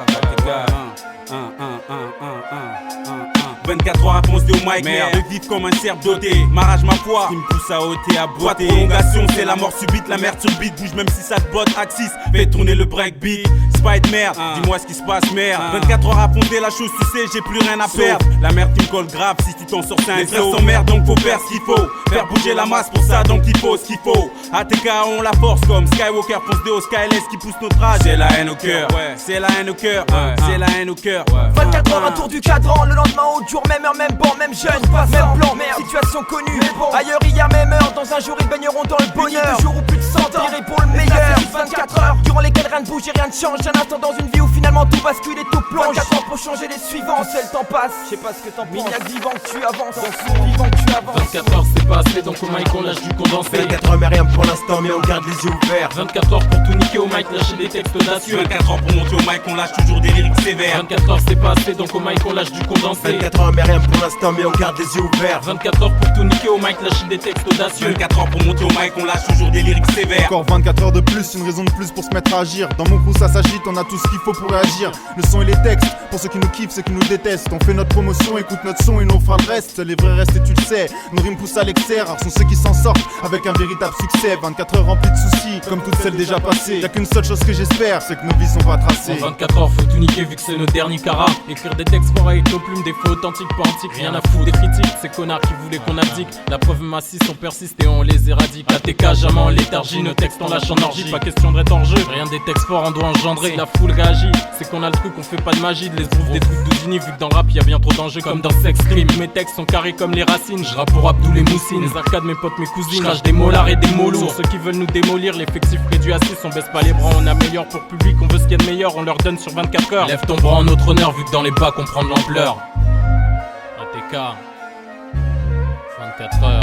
24 heures à foncer au mic, merde, de vivre comme un cerf doté. Ma rage, ma foi, qui me pousse à ôter, à boiter. Pas de prolongation, c'est la mort subite, la merde sur beat. Bouge même si ça te botte, Axis, fais tourner le breakbeat. Spite merde, dis-moi ce qui se passe, merde. 24 heures à foncer la chose, tu sais, j'ai plus rien à perdre. La merde qui me colle grave, si tu t'en sors, c'est un les frères sont merde, donc faut faire ce qu'il faut. Faire bouger la masse pour ça, donc il faut ce qu'il faut. ATK, on la force comme Skywalker, fonce des Skyless qui pousse notre rage. C'est la haine au cœur, c'est la haine au cœur, c'est la haine au cœur. 24 heures, un tour du cadran, le lendemain au jour, même heure, même banc, même jeune, même plan, situation connue. Ailleurs il y a même heure, dans un jour ils baigneront dans le bonheur. 2 jours ou plus de 100 ans, tiré pour le meilleur. 24 heures, durant lesquelles rien ne bouge et rien ne change. Un instant dans une vie où finalement tout bascule et tout plonge. 24 heures pour changer les suivants, seul le temps passe. Je sais pas ce que t'en penses, mais il y a que vivant que tu avances, vivant que tu avances. 24 heures c'est passé, donc au mic on lâche du condensé. 24 heures mais rien pour l'instant, mais on garde les yeux ouverts. 24 heures pour tout niquer au mic, lâcher des textes audacieux. 24 heures pour monter au mic, on lâche toujours des lyrics sévères. 24 heures c'est passé, donc au mic on lâche du condensé. 24 heures mais rien pour l'instant, mais on garde les yeux ouverts. 24 heures pour tout niquer au mic, lâcher des textes audacieux. 24 heures pour monter au mic, on lâche toujours des lyrics sévères. Encore 24 heures de plus, une raison de plus pour se mettre à agir. Dans mon crew ça s'agite, on a tout ce qu'il faut pour réagir. Le son et les textes, pour ceux qui nous kiffent, ceux qui nous détestent. On fait notre promotion, écoute notre son et nous on fera le reste. Les vrais restes et tu le sais, nos rimes poussent à l'excès. Rares sont ceux qui s'en sortent avec un véritable succès. 24 heures remplies de soucis, comme toutes celles déjà passées. Y'a qu'une seule chose que j'espère, c'est que nos vies sont pas tracées. En 24 heures faut tout niquer vu que c'est notre dernier cara. Écrire des textes forts avec nos plumes, des faux authentiques, pas antiques, rien à foutre. Des critiques, ces connards qui voulaient qu'on abdique. La preuve massisse, on persiste et on les éradique. ATK jamais en léthargie, nos textes on lâche en orgie. Pas question d'être hors jeu, rien des textes forts on doit engendrer. Si la foule réagit, c'est qu'on a le truc, on fait pas de magie. De les ouvre des trucs d'Houdini vu que dans le rap y'a bien trop d'enjeux comme dans Sex Cream. Mes textes sont carrés comme les racines, je rappe pour Abdou les Moussines. Les arcades, mes potes, mes cousines, crache des molars et des mots lourds. Ceux qui veulent nous démolir, l'effectif réduit à 6. On baisse pas les bras, on améliore pour public, on veut ce qu'il y a de meilleur, on leur donne sur 24 heures. Lève ton bras en notre honneur vu que dans les bacs on prend de l'ampleur. ATK 24 heures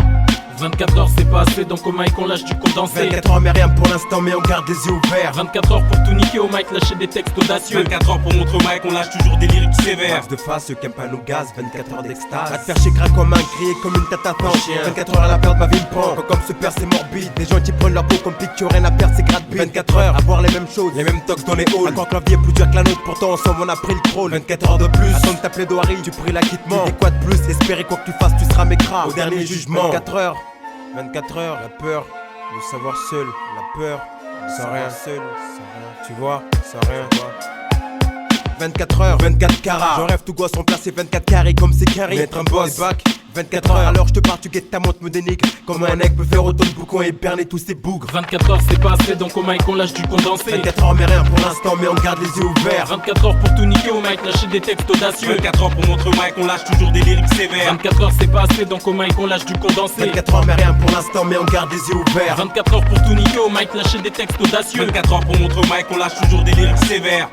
24 heures c'est pas assez, donc au mic on lâche du condensé. 24 heures mais rien pour l'instant, mais on garde les yeux ouverts. 24 heures pour tout niquer au mic, lâcher des textes audacieux. 24 heures pour montrer au mic, on lâche toujours des lyriques sévères. Face de face, ceux qui aiment pas nos gaz, 24 heures d'extase. À te faire chier crack comme un crier comme une tête à chien. 24 heures à la perte, ma vie me prend. Quand comme se perd, c'est morbide. Les gens qui prennent leur peau comme pique, qui ont rien à perdre, c'est gratuit. 24 heures à voir les mêmes choses, les mêmes tocs dans les halls. Encore que la vie est plus dure que la nôtre, pourtant ensemble on a pris le trône. 24 heures de plus, attendre ta plaidoirie, tu pries l'acquittement. Et quoi de plus, espérer quoi que tu fasses, tu seras mécras au dernier jugement. 24 heures, la peur de savoir seul, la peur sans rien, seul, tu vois, sans rien, 24 heures, 24 carats. J'en rêve tout gosse remplacer 24 carrés comme c'est carré. Être un boss, back, 24 heures. Alors je te parle, tu guettes ta montre, me dénigre. Comme un mec peut faire autant de boucons et berner tous ses bougres. 24 heures c'est pas assez, donc au mic on lâche du condensé. 24 heures mais rien pour l'instant, mais on garde les yeux ouverts. 24 heures pour tout niquer au mic, lâcher des textes audacieux. 24 heures pour montrer au mic, on lâche toujours des lyriques sévères. 24 heures c'est pas assez, donc au mic on lâche du condensé. 24 heures mais rien pour l'instant, mais on garde les yeux ouverts. 24 heures pour tout niquer au mic, lâcher des textes audacieux. 24 heures pour montrer au mic, on lâche toujours des lyriques sévères.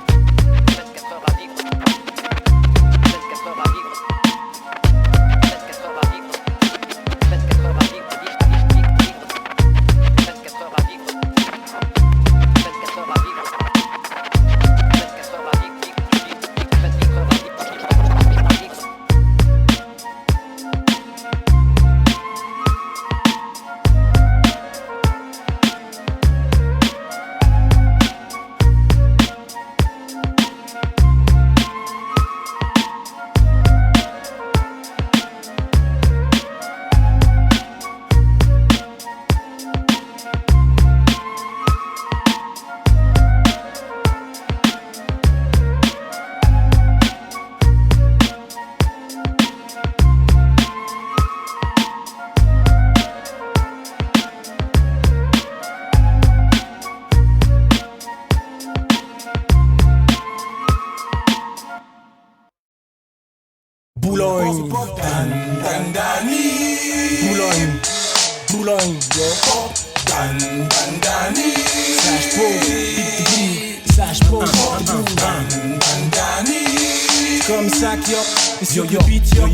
Boulogne, Boulogne, Boulogne, Sage Po, Sage Po, comme ça que yo, sur le beat, yo,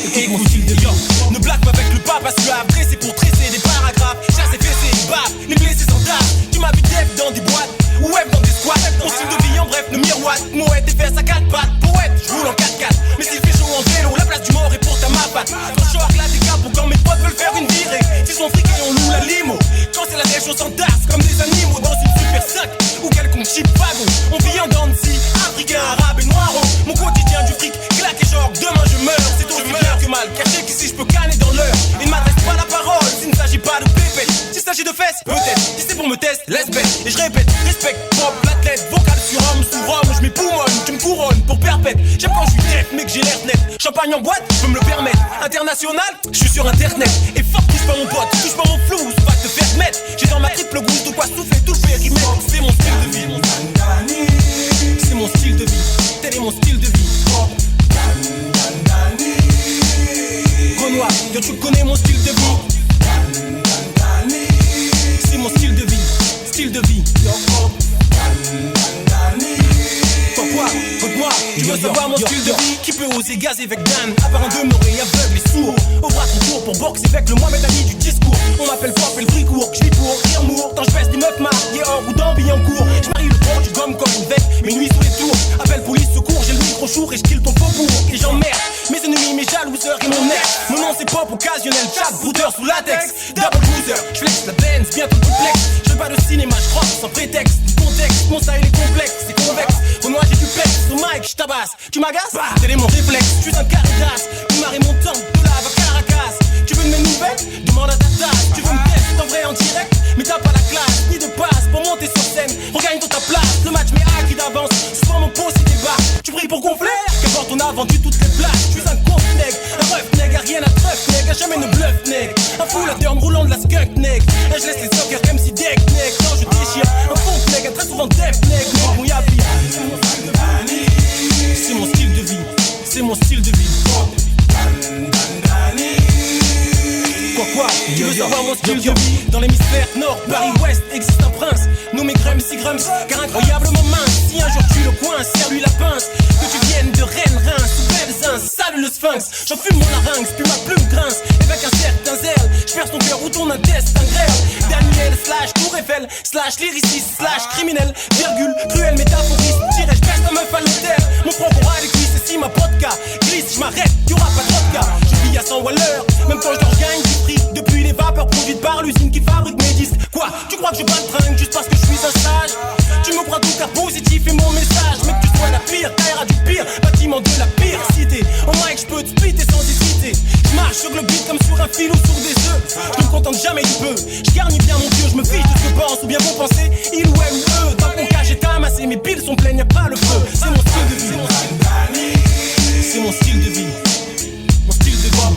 écoute mon style de vie. Ne blague pas avec le pas parce que après c'est pour tresser des paragraphes. Chasse et fessé, baf, les blessés sans taf. Tu m'as vu def dans des boîtes, ou web dans des squats. Mon style de vie en bref ne miroite. Moët et fesses à 4 pattes, poète, je roule en 4x4. Mais s'il fait chaud en vélo, la place du mort est pour ta mapate. Quand je sors là des capes ou quand mes potes veulent faire une virée, s'ils sont friqués on loue la limo. Quand c'est la neige on s'entasse comme des animaux dans une super sac ou quelconque chip wagon. On vit en Dancy, africain, arabe et noiro. Mon quotidien du fric, claqué genre demain je meurs. C'est ton meurs que mal caché qu'ici je peux canner dans l'heure. Il ne m'adresse pas la parole s'il ne s'agit pas de pépette. S'il s'agit de fesses, peut-être. Si c'est pour me tester, laisse bête. Et je répète, respecte, propre, l'athlète, vocal sur homme, sous rhum. Je m'époumonne, tu me couronnes pour perpète. J'aime quand je suis net, mais que j'ai l'air net. Champagne en boîte, je peux me le permettre. International, je suis sur internet. Et fuck, touche pas mon pote, touche pas mon flou, c'est pas te faire mettre. J'ai dans ma triple goutte de quoi souffler tout le périmètre. C'est mon style de vie. C'est mon style de vie. Tel est mon style de vie. Renoir, que tu connais mon style de vie. C'est mon style de vie. Style de vie. Pourquoi, moi, tu veux savoir mon style de vie? Qui peut oser gazer avec Dan? À part un demeuré aveugle et sourd. Au bras trop court pour boxer avec le Mohamed Ali du discours. On m'appelle Pop et le fricourt. Je vis pour rire mour. Quand je baisse des meufs mariées hors ou dans Billancourt. Je marie le pont du gomme comme une veste. Mes nuits sous les tours. Appelle police secours. J'ai le micro chour et je kill ton faubourg. Et j'emmerde mes ennemis, mes jalouseurs et mon ex. Mon nom c'est Pop occasionnel. Chat, broodeur sous latex. Double loser. Je flex la Benz, bientôt complexe. Je veux pas de cinéma, je crois sans prétexte. Du contexte, mon style est complexe, c'est convexe. Renoir j'ai du pex, au mic, je tabasse. Tu m'agaces? Tel est mon réflexe, je suis un carré d'as. Tu marées mon temps, de lave à Caracas. Tu veux de mes nouvelles? Demande à ta tasse. Tu veux me tester en vrai en direct? Mais t'as pas la classe, ni de passe pour monter sur scène. Regagne dans ta place, le match m'est acquis d'avance. Sois mon pot si t'es bas, tu brilles pour gonfler. Qu'importe on a vendu toutes les places. Je suis un conf nègre, un ref nègre, a rien à treuf nègre, a jamais ne bluff nègre. Un fou la terme roulant de la skunk nègre. Et je laisse les sockers comme si deck nègre. Quand je déchire, un fond nègre, très souvent def nègre. Mais bon y'a pire. C'est mon style de vie, c'est mon style de vie. Quoi, tu veux savoir mon style de vie? Dans l'hémisphère nord, Paris-Ouest, existe un prince nommé Grums si Grums, car incroyablement mince. Si un jour tu le coinces, serre-lui la pince. Que tu viennes de Rennes, Reims ou Belzin 15, salut le sphinx. J'en fume mon larynx, puis ma plume grince. Et avec un certain zèle, j'perce ton cœur ou ton intestin grêle. Daniel slash Tour Eiffel, slash lyriciste, slash criminel, virgule, cruel métaphoriste. J'irai, j'perce ta meuf à l'hôtel. Mon front aura les cuisses, et si ma vodka glisse, j'm'arrête, y'aura pas de vodka. Je vis à 100 Waller, même quand je dors, j'gagne du prix. Depuis les vapeurs produites par l'usine qui fabrique mes disques. Quoi, tu crois que je baltringue juste parce que je suis un sage? Tu me crois tout car positif et mon message. Mais que tu sois la pire, t'airas du pire, bâtiment de la pire cité. Au mic, j'peux te splitter sans hésiter. J'marche sur le beat comme sur un fil ou sur des œufs. Je me contente jamais du peu, j'garnis bien mon dieu, je me fiche de ce que pense ou bien vos pensez, il ou elle ou eux. Dans mon cas, j'ai tamassé, mes piles sont pleines, y'a pas le feu. C'est mon style de vie, c'est mon style de vie, mon style de vie.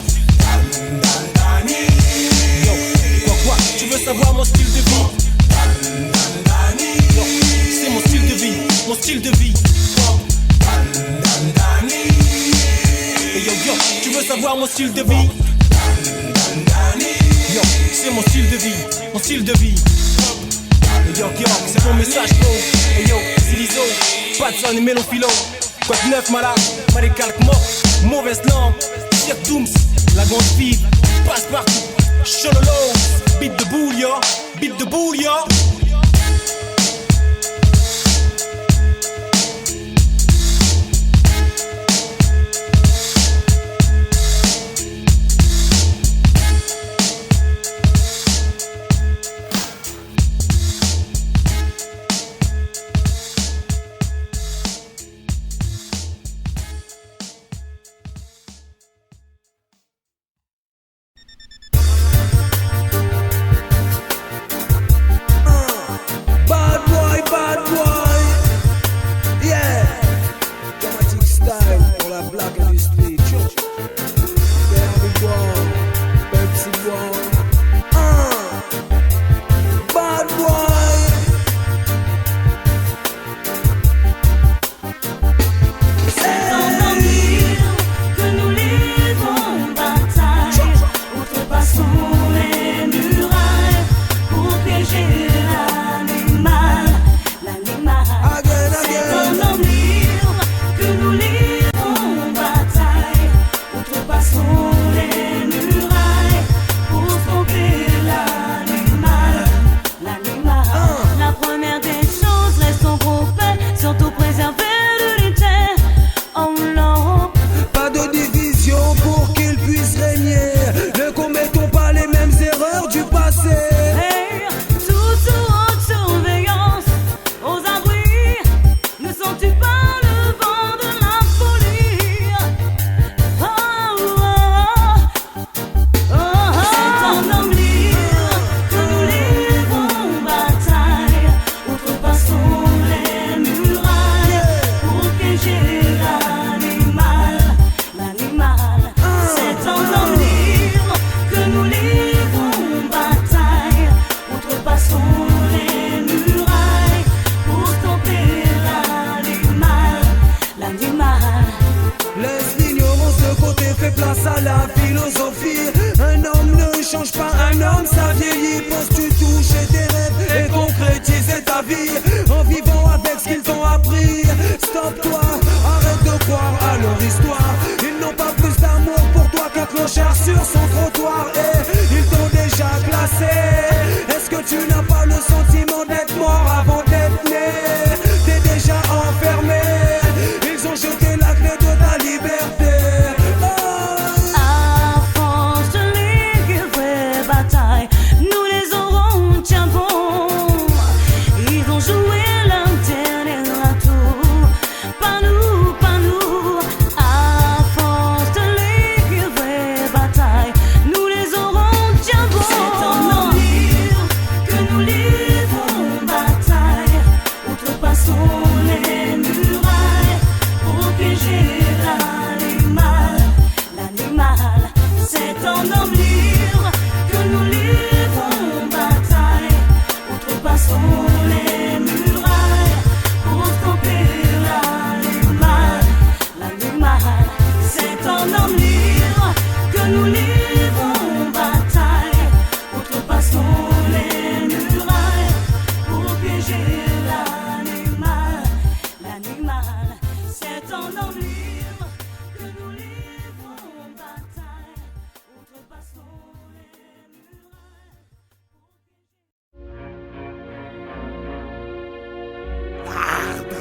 Yo, quoi, tu veux savoir mon style de vie? Yo, c'est mon style de vie, mon style de vie. Et yo, tu veux savoir mon style de vie? Yo, c'est mon style de vie, mon style de vie. Et yo, c'est mon message pro. Et yo, c'est l'ISO, Patson et Mélophilo. Quoi de neuf malade, mal les calques morts, mauvaise langue, Sir Dooms, la grande vive, passe partout, Chololo, beat de boule yo, beat de boule yo.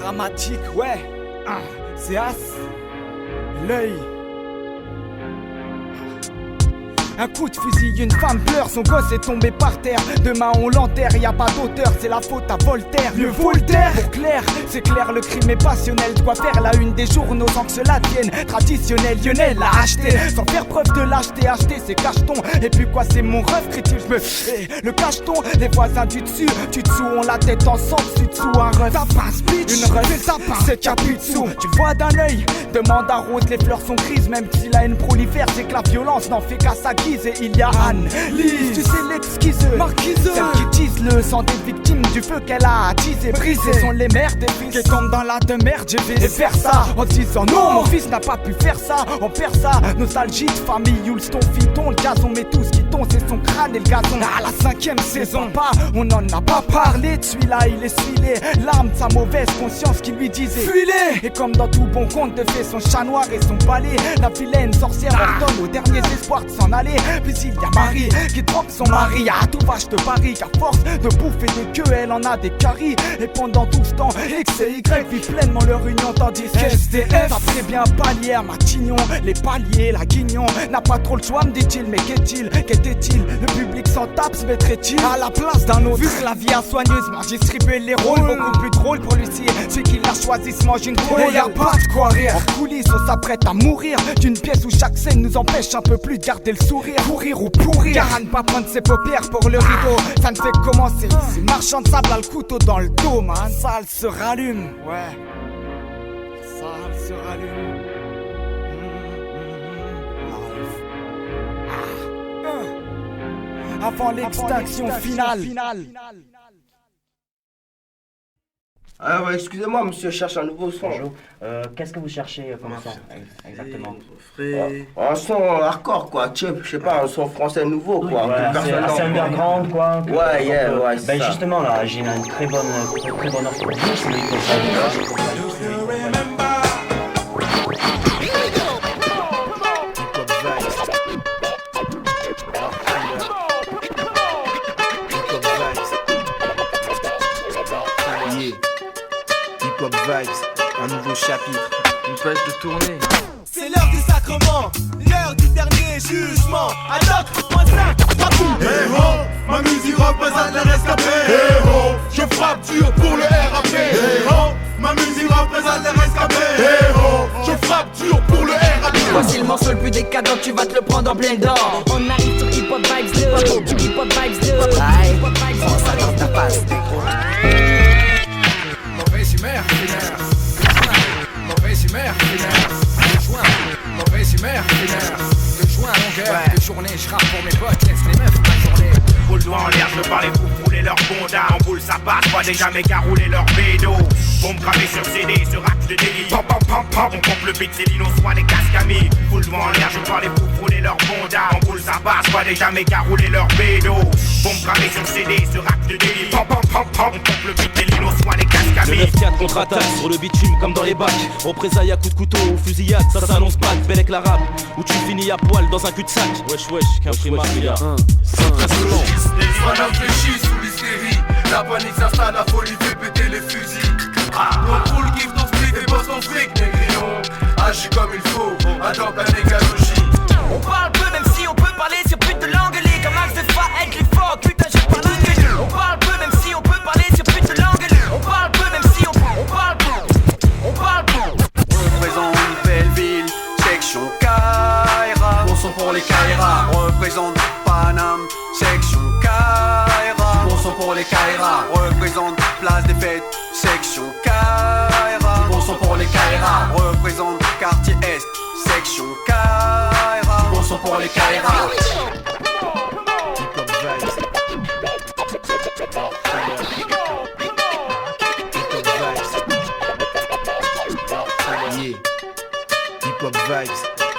dramatique, ouais. C'est As, l'œil. Un coup de fusil, une femme pleure, son gosse est tombé par terre. Demain on l'enterre, y a pas d'auteur, c'est la faute à Voltaire. Le Voltaire, pour clair, c'est clair, le crime est passionnel. De quoi faire la une des journaux sans que cela tienne. Traditionnel, Lionel l'a acheté, sans faire preuve de lâcheté, acheter c'est cacheton. Et puis quoi, c'est mon rêve, critique, je me le cacheton. Les voisins du dessus ont la tête ensemble, dessous un rêve. Ça passe, bitch, une rêve, ça passe, c'est Capitsu. Tu vois d'un œil, demande à Rose, les fleurs sont grises. Même si la haine prolifère, c'est que la violence n'en fait qu'à sa guise. Et il y a Anne, Lise, tu sais l'exquise, marquise, celle qui tise le sang des victimes du feu qu'elle a attisé, brisé. Sont les mères des fils qui tombent dans la demeure. J'ai fait faire ça en disant non, mon fils n'a pas pu faire ça. On perd ça, nostalgie de famille où le fiton, le gazon, mais tout ce qui tombe c'est son crâne et le gazon. À la 5e saison, pas, on n'en a pas parlé de celui-là, il est suilé. L'arme de sa mauvaise conscience qui lui disait fuis-les. Et comme dans tout bon conte de fées, son chat noir et son balai, la vilaine sorcière ordonne aux derniers espoirs de s'en aller. Puis il y a Marie qui trompe son mari. Ah, tout va, je te parie qu'à force de bouffer des queues, elle en a des caries. Et pendant tout ce temps, X et Y vivent pleinement leur union. Tandis que SDF, ça prévient Palière, Matignon, les paliers, la guignon. N'a pas trop le choix, me dit-il, mais qu'est-il, qu'était-il? Le public s'en tape, se mettrait-il à la place d'un autre? Vu que la vie a soigneusement distribué les rôles, beaucoup plus drôle pour Lucie. Celui qui l'a choisi se mange une drôle. Et y'a pas de quoi rire. En coulisses, on s'apprête à mourir d'une pièce où chaque scène nous empêche un peu plus de garder le sourire. Courir ou pourrir, car à ne pas prendre ses paupières pour le rideau. Ça ne fait que commencer. C'est marchand de sable a le couteau dans le dos, man. Ça, elle se rallume, ouais. Ça, elle se rallume. Avant l'extinction finale. Ah ouais, excusez-moi monsieur, je cherche un nouveau son. Bonjour. Qu'est-ce que vous cherchez comme son exactement? Un son hardcore quoi, cheap, je sais pas, un son français nouveau quoi. Ouais, c'est underground quoi. Ouais, yeah, ouais, c'est ben ça. justement là, j'ai une très bonne offre pour vous, c'est Hip-hop Vibes, un nouveau chapitre, une page de tournée. C'est l'heure du sacrement, l'heure du dernier jugement. Adoc, moi ça, Hey ho, ma musique représente les rescapés. Hey ho, je frappe dur pour le RAP. Hey ho, ma musique représente les rescapés. Hey ho, je frappe dur pour le RAP. Voici le morceau le plus décadent, tu vas te le prendre en plein d'or. On arrive sur Hip Hop Vibes 2, Hip Hop Vibes 2. Hip Hop Vibes 2, ça dans ta face, t'es gros. Mauvaise humeur, mauvaise humeur, mauvaise humeur, de juin à longueur de journée, je rappe pour mes potes, laisse les meufs ma journée. Roule le doigt en l'air, je veux parler fou, rouler leur bonda. En boule ça passe, pas déjà mecs à rouler leur bédo. Bombe gravée sur CD, ce rap de délit. Pam pam pam pam, on pompe le beat, c'est Lino, soit des casques amis. Roule le doigt en l'air, je veux parler fou, rouler leur bonda. En boule ça passe, pas déjà mecs à rouler leur bédo. Bombe gravée sur CD, ce rap de délit. Pam pam pam pam, on pompe le beat, c'est Lino, soit des casques amis. Le 9-4 contre-attaque sur le bitume comme dans les bacs. Représailles à coups de couteau ou fusillade, ça s'annonce pas de Bellec l'arabe. Où tu finis à poil dans un cul-de-sac. Wesh wesh, qu'un primar gars. C'est très violent. On réfléchit sous l'hystérie. La panique s'installe, la folie fait péter les fusils. On roule, kiffe ton split et bosse ton fric, négrion. Agis comme il faut, adopte la négalogie. On parle peu même si on peut parler sur plus de langue. Les comme Max de Fa, être les forts, putain j'ai pas la gueule. On parle peu même si on peut parler sur plus de langue. On parle peu même si on parle peu. On parle peu. Représente Belleville, section Kaira. Bon sang pour les Kaira. Représente Paname, section Kaira. Bon sang pour les Kaira. Représente Place des Fêtes, section Kaira. Bon sang pour les Kaira. Représente Quartier Est, section Kaira. Bon sang pour les Kaira. Hip-hop Vibes,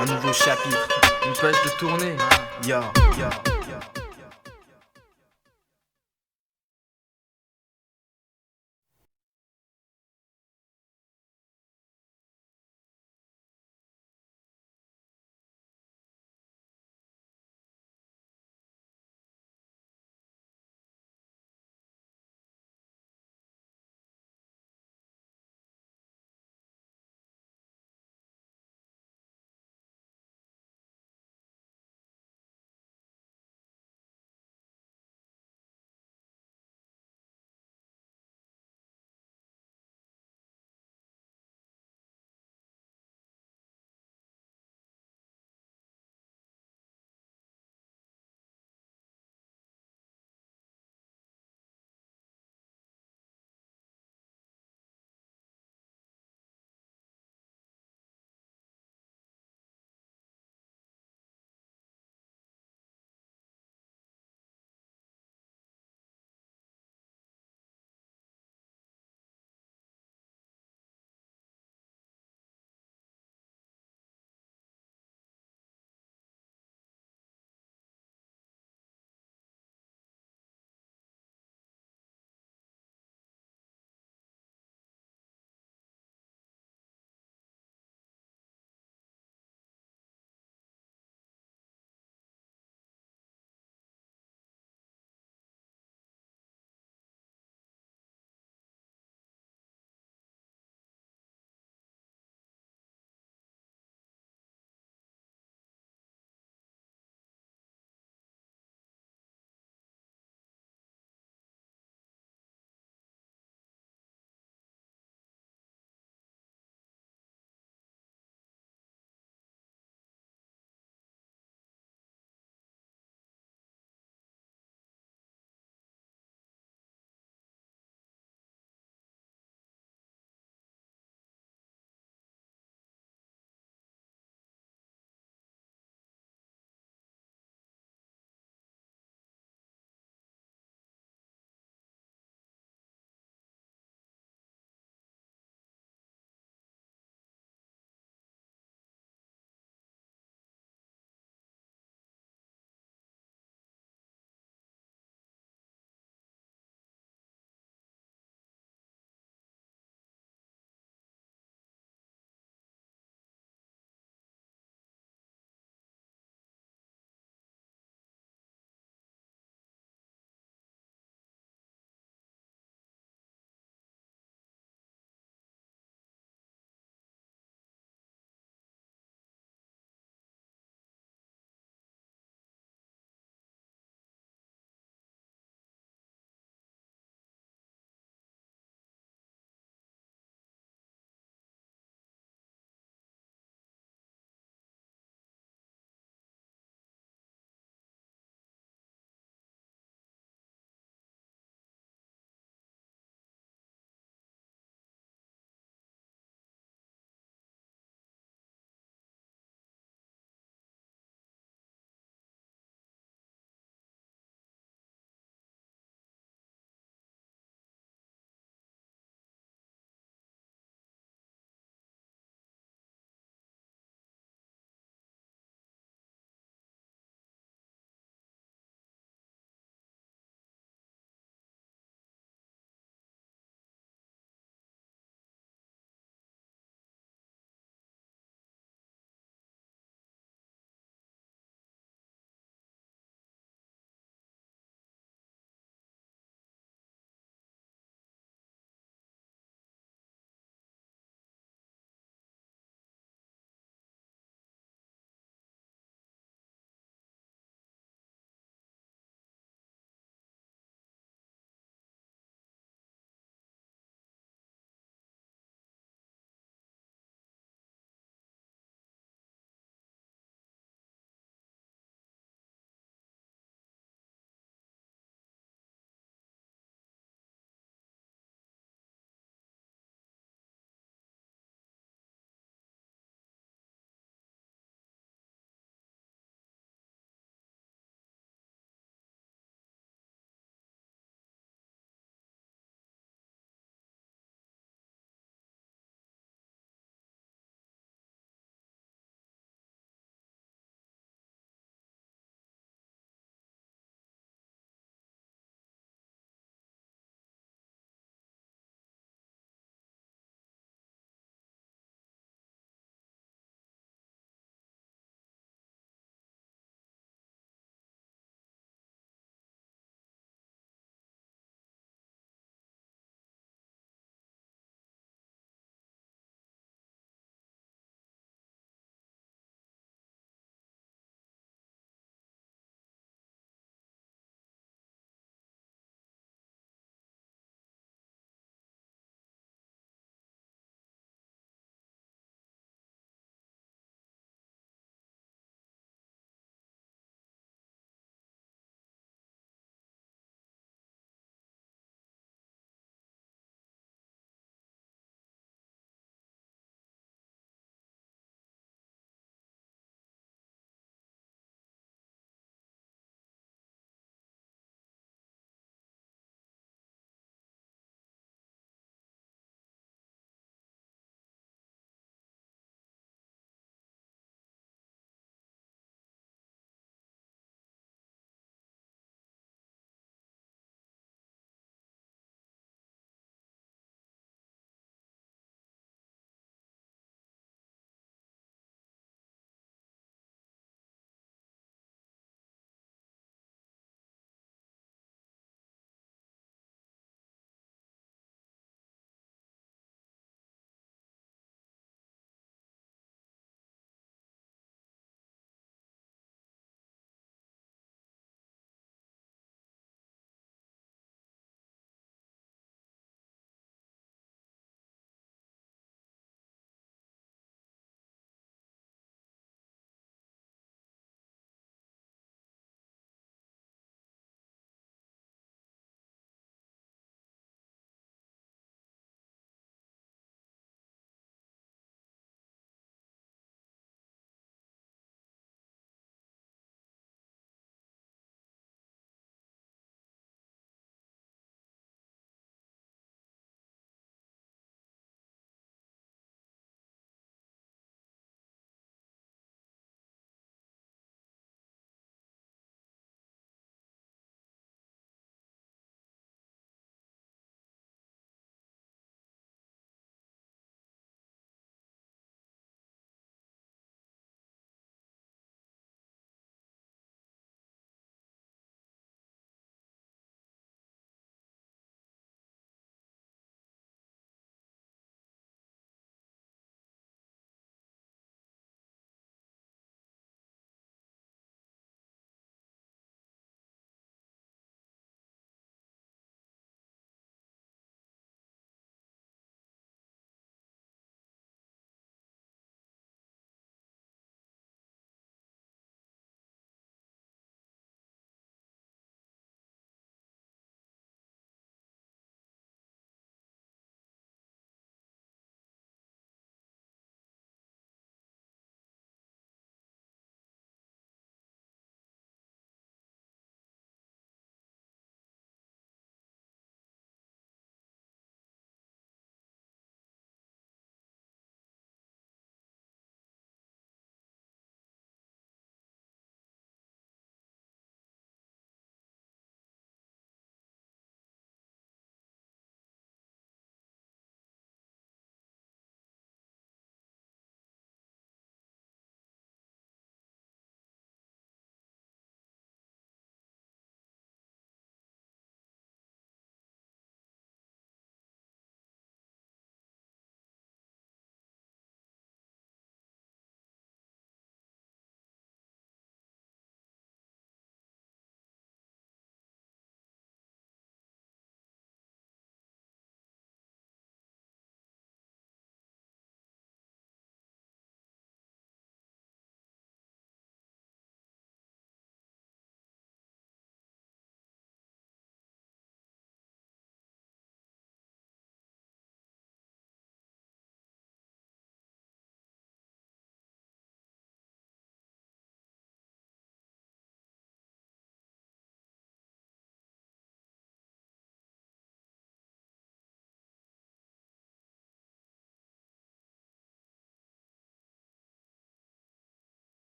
un nouveau chapitre, une page de tournée. Yeah, yeah.